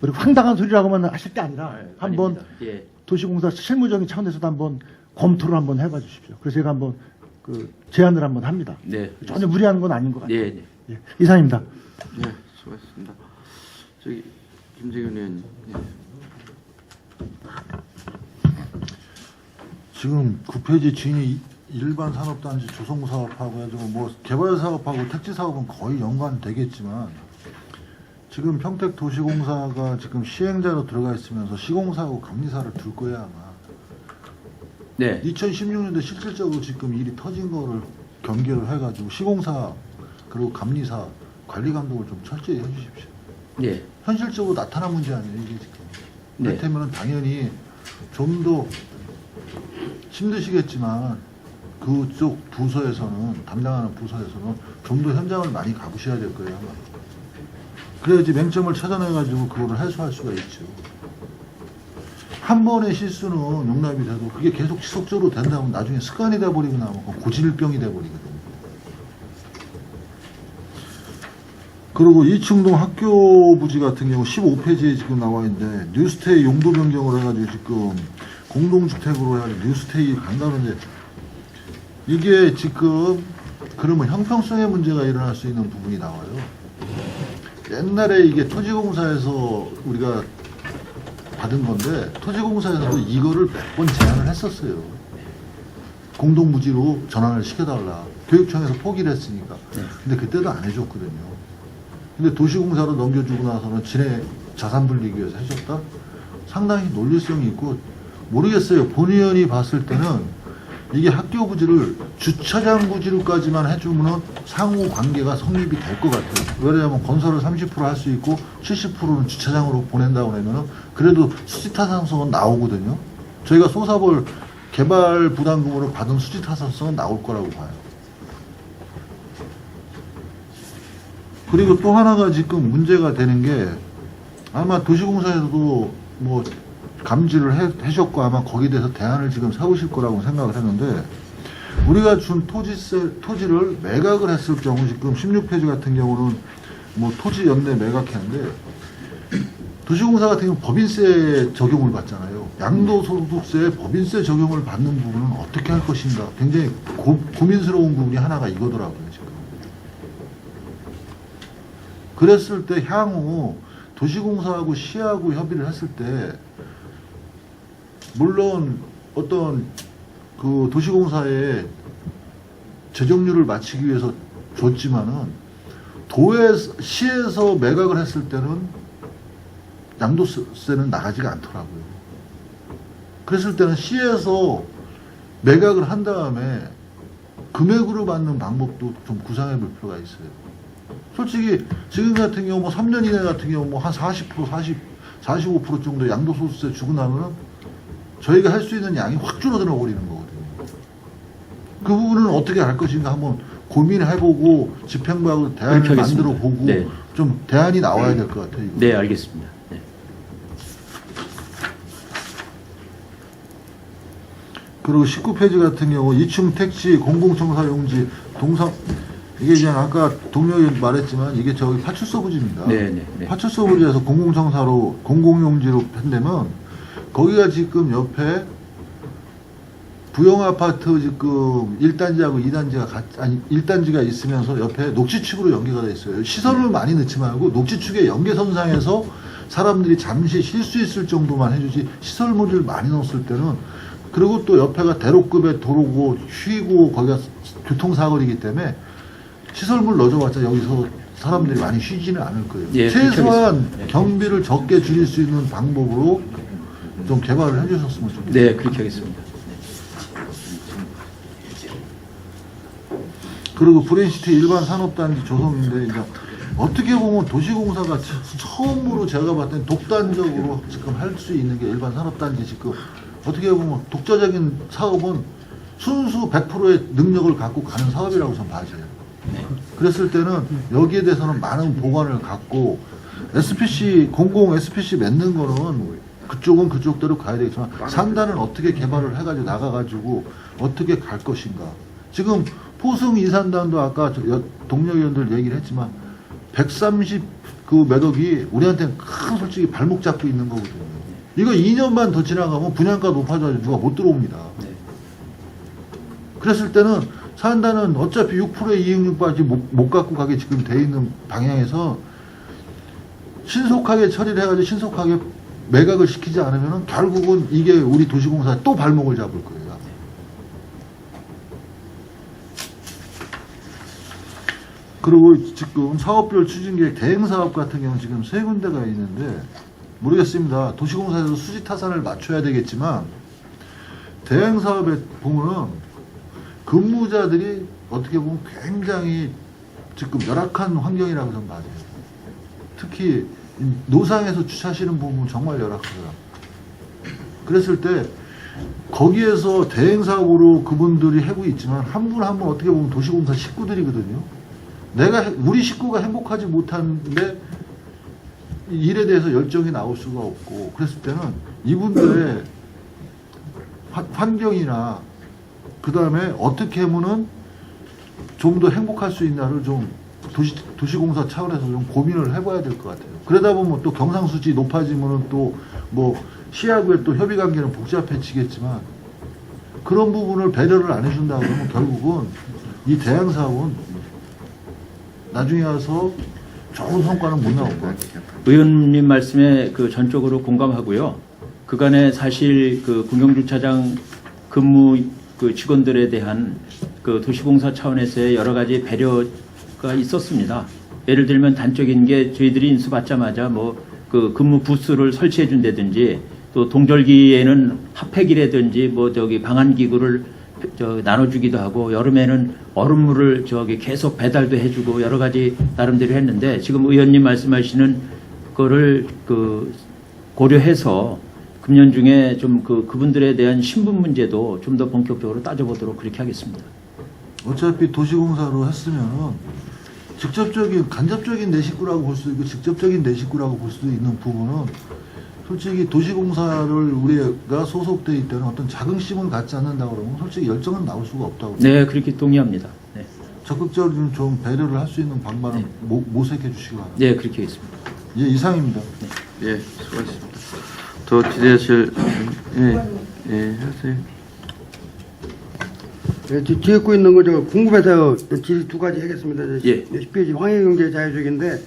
우리 황당한 소리라고만 하실 게 아니라 한번 아닙니다. 예. 도시공사 실무적인 차원에서도 한번 검토를 한번 해봐 주십시오. 그래서 제가 한번 그 제안을 한번 합니다. 네. 전혀 무리하는 건 아닌 것 같아요. 네, 네. 예, 이상입니다. 네, 수고하셨습니다. 저기 김재균 의원님. 예. 지금 9페이지 주인이 일반 산업단지 조성사업하고 해가지고 뭐 개발사업하고 택지사업은 거의 연관되겠지만 지금 평택도시공사가 지금 시행자로 들어가 있으면서 시공사하고 감리사를 둘 거야 아마. 네. 2016년도에 실질적으로 지금 일이 터진 거를 경계를 해가지고 시공사 그리고 감리사 관리 감독을 좀 철저히 해주십시오. 네. 현실적으로 나타난 문제 아니에요 이게 지금. 네. 그렇다면 당연히 좀 더 힘드시겠지만 그쪽 부서에서는 담당하는 부서에서는 좀 더 현장을 많이 가보셔야 될 거예요 아마. 그래야지 맹점을 찾아내가지고 그거를 해소할 수가 있죠. 한 번의 실수는 용납이 돼도 그게 계속 지속적으로 된다면 나중에 습관이 돼버리고 나면 고질병이 돼버리거든요. 그리고 이충동 학교 부지 같은 경우 15페이지에 지금 나와 있는데 뉴스테이 용도 변경을 해가지고 지금 공동주택으로 해가지고 뉴스테이 간다는데 이게 지금 그러면 형평성의 문제가 일어날 수 있는 부분이 나와요. 옛날에 이게 토지공사에서 우리가 받은 건데 토지공사에서도 이거를 몇 번 제안을 했었어요. 공동부지로 전환을 시켜달라. 교육청에서 포기를 했으니까. 근데 그때도 안 해줬거든요. 근데 도시공사로 넘겨주고 나서는 지네 자산 불리기 위해서 해줬다? 상당히 논리성이 있고 모르겠어요. 본 의원이 봤을 때는 이게 학교 부지를 주차장 부지로까지만 해주면 상호 관계가 성립이 될 것 같아요. 왜냐하면 건설을 30% 할 수 있고 70%는 주차장으로 보낸다고 하면은 그래도 수지타산성은 나오거든요. 저희가 소사볼 개발 부담금으로 받은 수지타산성은 나올 거라고 봐요. 그리고 또 하나가 지금 문제가 되는 게 아마 도시공사에서도 뭐 감지를 해줬고 아마 거기에 대해서 대안을 지금 세우실 거라고 생각을 했는데 우리가 준 토지를 매각을 했을 경우 지금 16페이지 같은 경우는 뭐 토지 연내 매각했는데 도시공사 같은 경우 법인세 적용을 받잖아요. 양도소득세 법인세 적용을 받는 부분은 어떻게 할 것인가 굉장히 고민스러운 부분이 하나가 이거더라고요 지금. 그랬을 때 향후 도시공사하고 시하고 협의를 했을 때 물론 어떤 그 도시공사의 재정률을 맞추기 위해서 줬지만은 시에서 매각을 했을 때는 양도세는 나가지가 않더라고요. 그랬을 때는 시에서 매각을 한 다음에 금액으로 받는 방법도 좀 구상해 볼 필요가 있어요. 솔직히 지금 같은 경우 뭐 3년 이내 같은 경우 뭐 한 40%, 45% 정도 양도소득세 주고 나면은 저희가 할 수 있는 양이 확 줄어들어 버리는 거거든요. 그 부분은 어떻게 할 것인가 한번 고민해보고 집행부하고 대안을 그렇게 하겠습니다. 만들어보고 네. 좀 대안이 나와야 될 것 같아요. 이거. 네, 알겠습니다. 네. 그리고 19페이지 같은 경우 2층 택지 공공청사 용지 동상 이게 그냥 아까 동료이 말했지만 이게 저기 파출소 부지입니다. 네. 파출소 부지에서 공공청사로 공공용지로 한다면 거기가 지금 옆에 부영아파트 지금 1단지하고 2단지가 1단지가 있으면서 옆에 녹지축으로 연계가 돼 있어요. 시설을 많이 넣지 말고 녹지축의 연계선상에서 사람들이 잠시 쉴 수 있을 정도만 해주지 시설물을 많이 넣었을 때는 그리고 또 옆에가 대로급의 도로고 쉬고 거기가 교통사거리이기 때문에 시설물 넣어줘봤자 여기서 사람들이 많이 쉬지는 않을 거예요. 예, 최소한 네. 경비를 적게 줄일 수 있는 방법으로 좀 개발을 해주셨으면 좋겠습니다. 네, 그렇게 하겠습니다. 그리고 브랜시티 일반 산업단지 조성인데 이제 어떻게 보면 도시공사가 처음으로 제가 봤을 때 독단적으로 지금 할 수 있는 게 일반 산업단지 지금 어떻게 보면 독자적인 사업은 순수 100%의 능력을 갖고 가는 사업이라고 저는 봐져요. 그랬을 때는 여기에 대해서는 많은 보관을 갖고 SPC 공공 SPC 맺는 거는 그쪽은 그쪽대로 가야 되겠지만 상단은 어떻게 개발을 해가지고 나가가지고 어떻게 갈 것인가. 지금 포승 이산단도 아까 동료 의원들 얘기를 했지만 130 그 매덕이 우리한테는 큰 솔직히 발목 잡고 있는 거거든요. 이거 2년만 더 지나가면 분양가 높아져서 누가 못 들어옵니다. 그랬을 때는 산단은 어차피 6%의 이익률까지 못 갖고 가게 지금 돼 있는 방향에서 신속하게 처리를 해가지고 신속하게 매각을 시키지 않으면 결국은 이게 우리 도시공사에 또 발목을 잡을 거예요. 그리고 지금 사업별 추진계획 대행사업 같은 경우는 지금 3군데가 있는데 모르겠습니다. 도시공사에서 수지 타산을 맞춰야 되겠지만 대행사업에 보면은 근무자들이 어떻게 보면 굉장히 지금 열악한 환경이라고 저는 봐요. 특히 노상에서 주차하시는 부분 정말 열악해요. 그랬을 때 거기에서 대행사업으로 그분들이 하고 있지만 한 분 한 분 어떻게 보면 도시공사 식구들이거든요. 우리 식구가 행복하지 못하는데 일에 대해서 열정이 나올 수가 없고 그랬을 때는 이분들의 환경이나 그 다음에 어떻게 하면은 좀 더 행복할 수 있나를 좀 도시공사 차원에서 좀 고민을 해봐야 될 것 같아요. 그러다 보면 또 경상수지 높아지면은 또 뭐 시하고의 또 협의 관계는 복잡해지겠지만 그런 부분을 배려를 안 해준다 그러면 결국은 이 대항사업은 나중에 와서 좋은 성과는 못 나올 것 같아요. 의원님 말씀에 그 전적으로 공감하고요. 그간에 사실 그 공영주차장 근무 그 직원들에 대한 그 도시공사 차원에서의 여러 가지 배려가 있었습니다. 예를 들면 단적인 게 저희들이 인수받자마자 뭐 그 근무 부스를 설치해 준다든지 또 동절기에는 핫팩이라든지 뭐 저기 방한기구를 나눠주기도 하고 여름에는 얼음물을 저기 계속 배달도 해주고 여러 가지 나름대로 했는데 지금 의원님 말씀하시는 거를 그 고려해서 금년 중에 좀 그분들에 대한 신분 문제도 좀 더 본격적으로 따져보도록 그렇게 하겠습니다. 어차피 도시공사로 했으면은 직접적인 간접적인 내 식구라고 볼 수도 있고 직접적인 내 식구라고 볼 수도 있는 부분은 솔직히 도시공사를 우리가 소속돼 있다는 어떤 자긍심을 갖지 않는다 그러면 솔직히 열정은 나올 수가 없다고. 네, 그렇게 동의합니다. 네, 적극적으로 좀 배려를 할 수 있는 방법은 네. 모색해 주시기 바랍니다. 네, 그렇게 하겠습니다. 예, 이상입니다. 예, 수고하셨습니다. 더 질의하실 하세요. 네, 뒤에 있는 거 저 궁금해서 질의 2가지 하겠습니다. 예. 10페이지 황해경제 자유적인데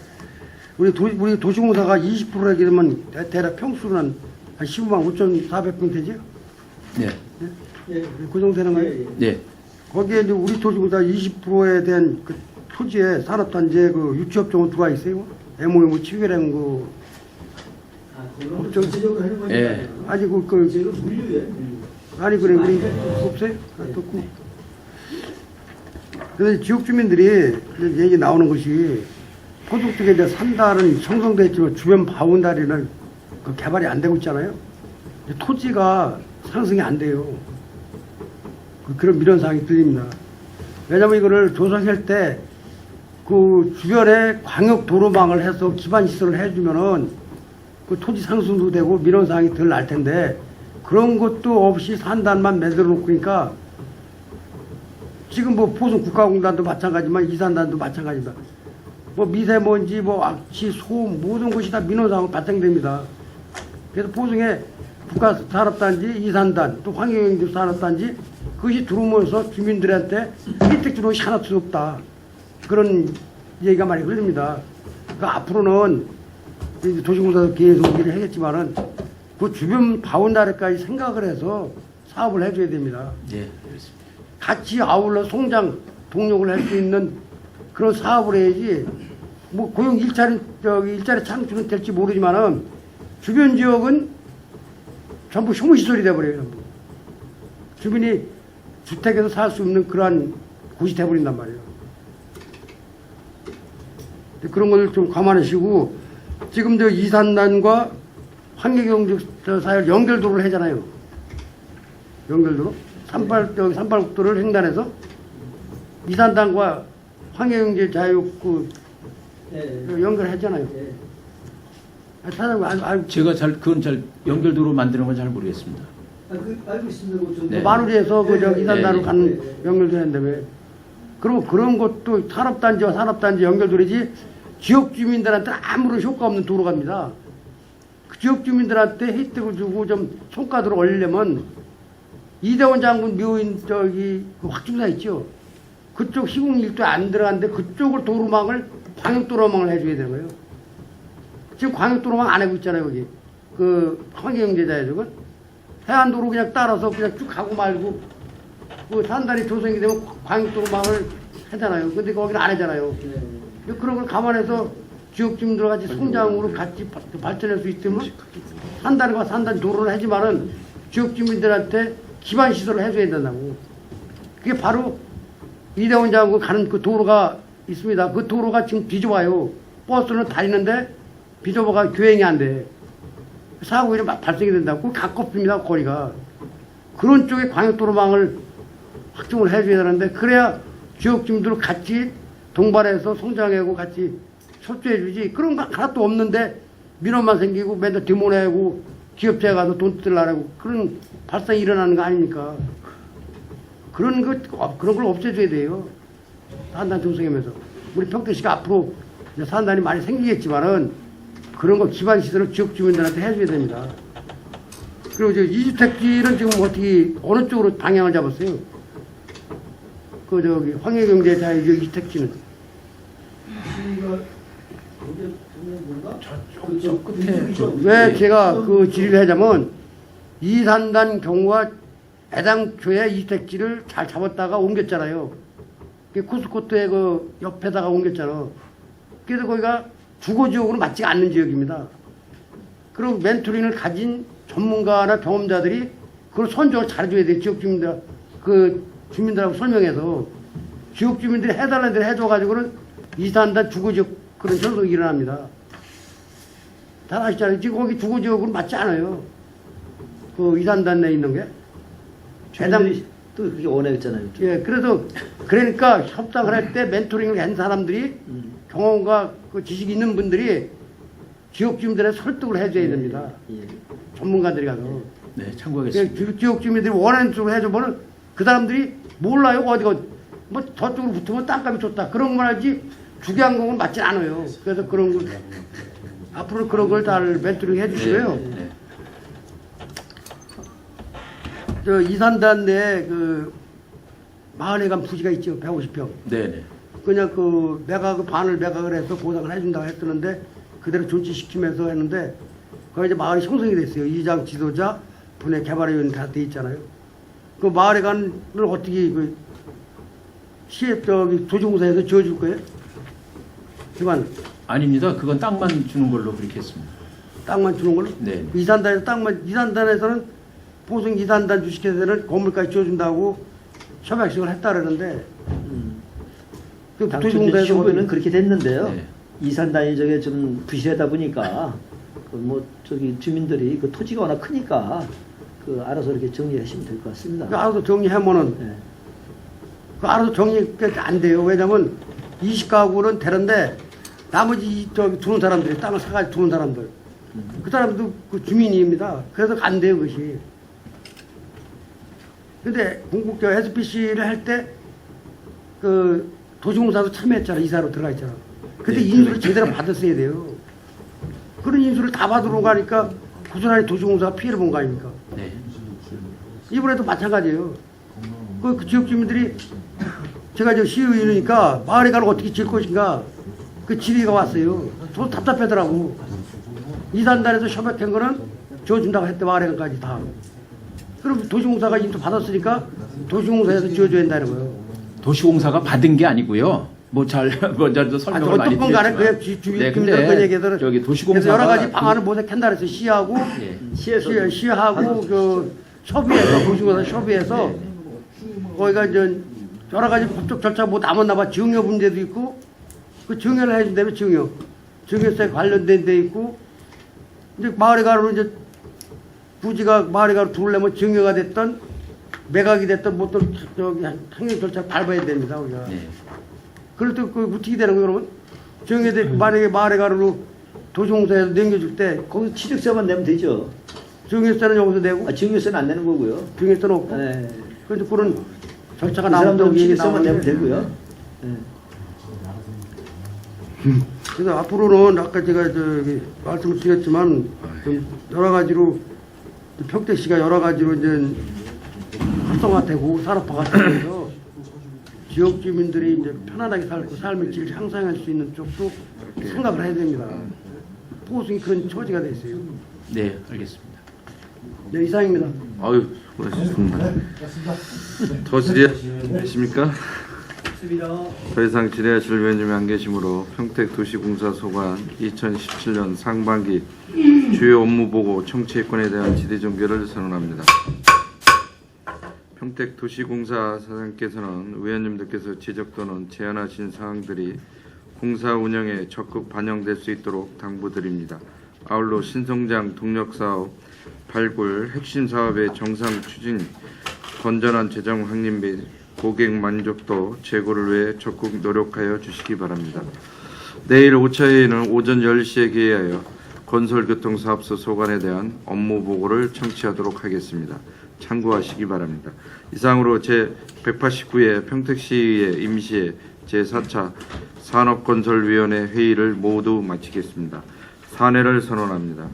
우리 도시공사가 20%라 그러면 대략 평수는 한 15만 5,400평대죠? 네, 그 정도 되는 거예요? 네, 거기에 이제 우리 도시공사 20%에 대한 그 토지에 산업단지에 그 유치업종은 들어와 있어요? MOU 뭐 체결한 거. 업종. 예. 아니 아니 그래 우리 없어요? 없고. 그래서 지역 주민들이 얘기 나오는 것이 포도 쪽에 이제 산다는 형성돼 있지만 주변 바운다리는 그 개발이 안 되고 있잖아요. 토지가 상승이 안 돼요. 그런 미련 사항이 들립니다. 왜냐하면 이거를 조성할 때 그 주변에 광역 도로망을 해서 기반 시설을 해주면은 그 토지 상승도 되고 미련 사항이 덜 날 텐데 그런 것도 없이 산단만 만들어 놓고 그러니까 지금 뭐 포승 국가공단도 마찬가지지만 이산단도 마찬가지입니다. 뭐 미세먼지, 뭐 악취, 소음 모든 것이 다 민원사항으로 발생됩니다. 그래서 포승에 국가산업단지, 이산단, 또 환경영지 산업단지 그것이 들어오면서 주민들한테 혜택 주는 것이 하나도 없다. 그런 얘기가 많이 흘립니다. 그러니까 앞으로는 도시공사도 계속 얘기를 하겠지만은 그 주변 바운다리까지 생각을 해서 사업을 해줘야 됩니다. 네, 그렇습니다. 같이 아울러 성장, 동력을 할 수 있는 그런 사업을 해야지, 뭐 고용 일자리 창출은 될지 모르지만은 주변 지역은 전부 혐오시설이 돼버려요. 전부. 주민이 주택에서 살 수 없는 그러한 곳이 돼버린단 말이에요. 그런 걸 좀 감안하시고 지금 저 이산단과 환경경제사를 연결도로를 하잖아요. 연결도로 38국도를 횡단해서 이산단과 환경경제자유 연결했잖아요. 사장님 제가 그건 잘 연결도로 만드는 건 잘 모르겠습니다. 알고 있습니다. 네. 마누리에서 그저 이산단으로 네. 가는 연결되는데 그리고 그런 것도 산업단지와 산업단지 연결도로지 지역 주민들한테 아무런 효과 없는 도로갑니다. 그 지역 주민들한테 혜택을 주고 좀 성과도를 올리려면 이대원 장군 묘인 저기 그 확충사 있죠. 그쪽 시공일도 안 들어갔는데 그쪽을 도로망을 광역도로망을 해줘야 되는 거예요. 지금 광역도로망 안 하고 있잖아요 여기. 그 환경경제자에 저건 해안도로 그냥 따라서 그냥 쭉 가고 말고 그 산단이 조성이 되면 광역도로망을 하잖아요. 근데 거기는 안 하잖아요. 그런 걸 감안해서 지역 주민들과 같이 성장으로 같이 발전할 수 있으면 산단과 산단 도로를 하지만은 지역 주민들한테 기반 시설을 해줘야 된다고. 그게 바로 이대원 장군 가는 그 도로가 있습니다. 그 도로가 지금 비좁아요. 버스는 다니는데 비좁아가 교행이 안 돼. 사고 일이 발생이 된다고. 가깝습니다 거리가. 그런 쪽에 광역도로망을 확충을 해줘야 되는데 그래야 지역 주민들 같이 동반해서 성장하고 같이 협조해주지. 그런 거 하나도 없는데 민원만 생기고 맨날 데모내고 기업체에 가서 돈 뜯으려고 그런 발상이 일어나는 거 아닙니까? 그런 걸 없애줘야 돼요. 산단 조성하면서. 우리 평택시가 앞으로 이제 산단이 많이 생기겠지만은 그런 거 기반 시설을 지역 주민들한테 해줘야 됩니다. 그리고 저 이주택지는 지금 어떻게 어느 쪽으로 방향을 잡았어요? 그 저기 환경경제자유 이주택지는 저쪽 끝에 왜 제가 그 질의를 하자면 이산단 경우가 애당초에 이주택지를 잘 잡았다가 옮겼잖아요. 코스코트의 그 옆에다가 옮겼잖아. 그래서 거기가 주거지역으로 맞지 않는 지역입니다. 그리고 멘토링을 가진 전문가나 경험자들이 그걸 선정을 잘해줘야 돼요. 지역 주민들, 그 주민들하고 설명해서 지역 주민들이 해달라는 대로 해줘가지고는 이산단 주거지역 그런 현상이 일어납니다. 다 아시잖아요. 지금 거기 주거지역으로 맞지 않아요. 그 이산단 내에 있는 게. 주민들이 또 그렇게 원했잖아요. 예, 그러니까 협상을 할 때 멘토링을 한 사람들이 경험과 그 지식이 있는 분들이 지역 주민들의 설득을 해줘야 됩니다. 전문가들이 가서. 네, 참고하겠습니다. 지역 주민들이 원하는 쪽으로 해주면은 그 사람들이 몰라요. 어디가 뭐 저쪽으로 붙으면 땅값이 좋다. 그런 것만 하지 주기항공은 맞지 않아요. 그래서 그런 걸 앞으로 그런 걸 잘 멘토링 해주시고요. 네. 저 이산단 내에 그 마을회관 부지가 있죠. 150평. 네네. 그냥 그 반을 매각을 해서 보상을 해준다고 했었는데 그대로 존치시키면서 했는데 거기 이제 마을이 형성이 됐어요. 이장 지도자 분의 개발위원 다 돼 있잖아요. 그 마을회관을 어떻게 그 시에 저기 도시공사에서 지어줄 거예요? 그만 아닙니다. 그건 땅만 주는 걸로 그렇게 했습니다. 땅만 주는 걸로? 네. 이산단에서는 보성 이산단 주식회사는 건물까지 지어준다고 협약식을 했다 그러는데 그 당초 도시공사에서 시구는 그렇게 됐는데요. 네. 이산단이 저게 좀 부실하다 보니까 그 뭐 저기 주민들이 그 토지가 워낙 크니까 그 알아서 이렇게 정리하시면 될 것 같습니다. 그 알아서 정리하면은 네. 그 알아서 정리가 안 돼요. 왜냐면 20가구는 되는데 나머지 저기 두는 사람들이 땅을 사가지고 두는 사람들 그 사람도 그 주민입니다. 그래서 안 돼요 그것이. 근데 공국저 SPC를 할 때 그 도시공사도 참여했잖아. 이사로 들어가 있잖아. 근데 네, 인수를 제대로 받았어야 돼요. 그런 인수를 다 받으러 가니까 고스란히 도시공사가 피해를 본 거 아닙니까? 네. 이번에도 마찬가지예요. 그 지역 주민들이 제가 저 시의원이니까 마을회관을 어떻게 지을 것인가 그 질의가 왔어요. 저 답답하더라고. 이산단에서 협약한 거는 지어준다고 했대 마을회관까지 다. 그럼 도시공사가 인수 받았으니까 도시공사에서 지어줘야 된다는 거예요. 도시공사가 받은 게 아니고요. 먼저 설명을 많이 어떤 간에 드렸지만. 그 주민들 그 얘기들은 저기 도시공사가 여러 가지 방안을 모색한다 그래서 시하고 시하고 그 협의해서 도시공사 협의해서 거기가 이제 여러 가지 법적 절차 뭐 남았나 봐. 지역료 문제도 있고 그 증여를 해준다면 증여세 관련된 데 있고 이제 마을의 가로로 이제 부지가 마을의 가로 들어오려면 증여가 됐던 매각이 됐던 뭐 또 저기 행정 절차 밟아야 됩니다 우리가. 네. 그럴 때 그 어떻게 되는 거예요 그러면? 증여돼 만약에 마을의 가로로 도시공사에서 넘겨줄 때 거기서 취득세만 내면 되죠. 증여세는 여기서 내고 증여세는 안 내는 거고요. 증여세는 없고. 네. 그래서 그런 절차가 그 사람들은 나온다고 얘기 취득세만 내면 나오는데. 되고요. 네. 그래서 앞으로는 아까 제가 저기 말씀을 드렸지만 좀 여러 가지로 평택시가 여러 가지로 이제 활성화되고 산업화가 되면서 지역 주민들이 이제 편안하게 살고 삶의 질을 향상할 수 있는 쪽도 생각을 해야 됩니다. 포승이 그런 처지가 돼 있어요. 네, 알겠습니다. 네, 이상입니다. 아유, 수고하셨습니다. 더 질의하십니까? 더 이상 질의하실 위원님이 안 계시므로 평택도시공사 소관 2017년 상반기 주요 업무보고 청취권에 대한 질의 종결을 선언합니다. 평택도시공사 사장께서는 의원님들께서 지적 또는 제안하신 사항들이 공사 운영에 적극 반영될 수 있도록 당부드립니다. 아울러 신성장 동력사업 발굴 핵심 사업의 정상 추진, 건전한 재정 확립 및 고객 만족도 제고를 위해 적극 노력하여 주시기 바랍니다. 내일 5차회의는 오전 10시에 개회하여 건설교통사업소 소관에 대한 업무 보고를 청취하도록 하겠습니다. 참고하시기 바랍니다. 이상으로 제189회 평택시의회 임시회 제4차 산업건설위원회 회의를 모두 마치겠습니다. 사내를 선언합니다.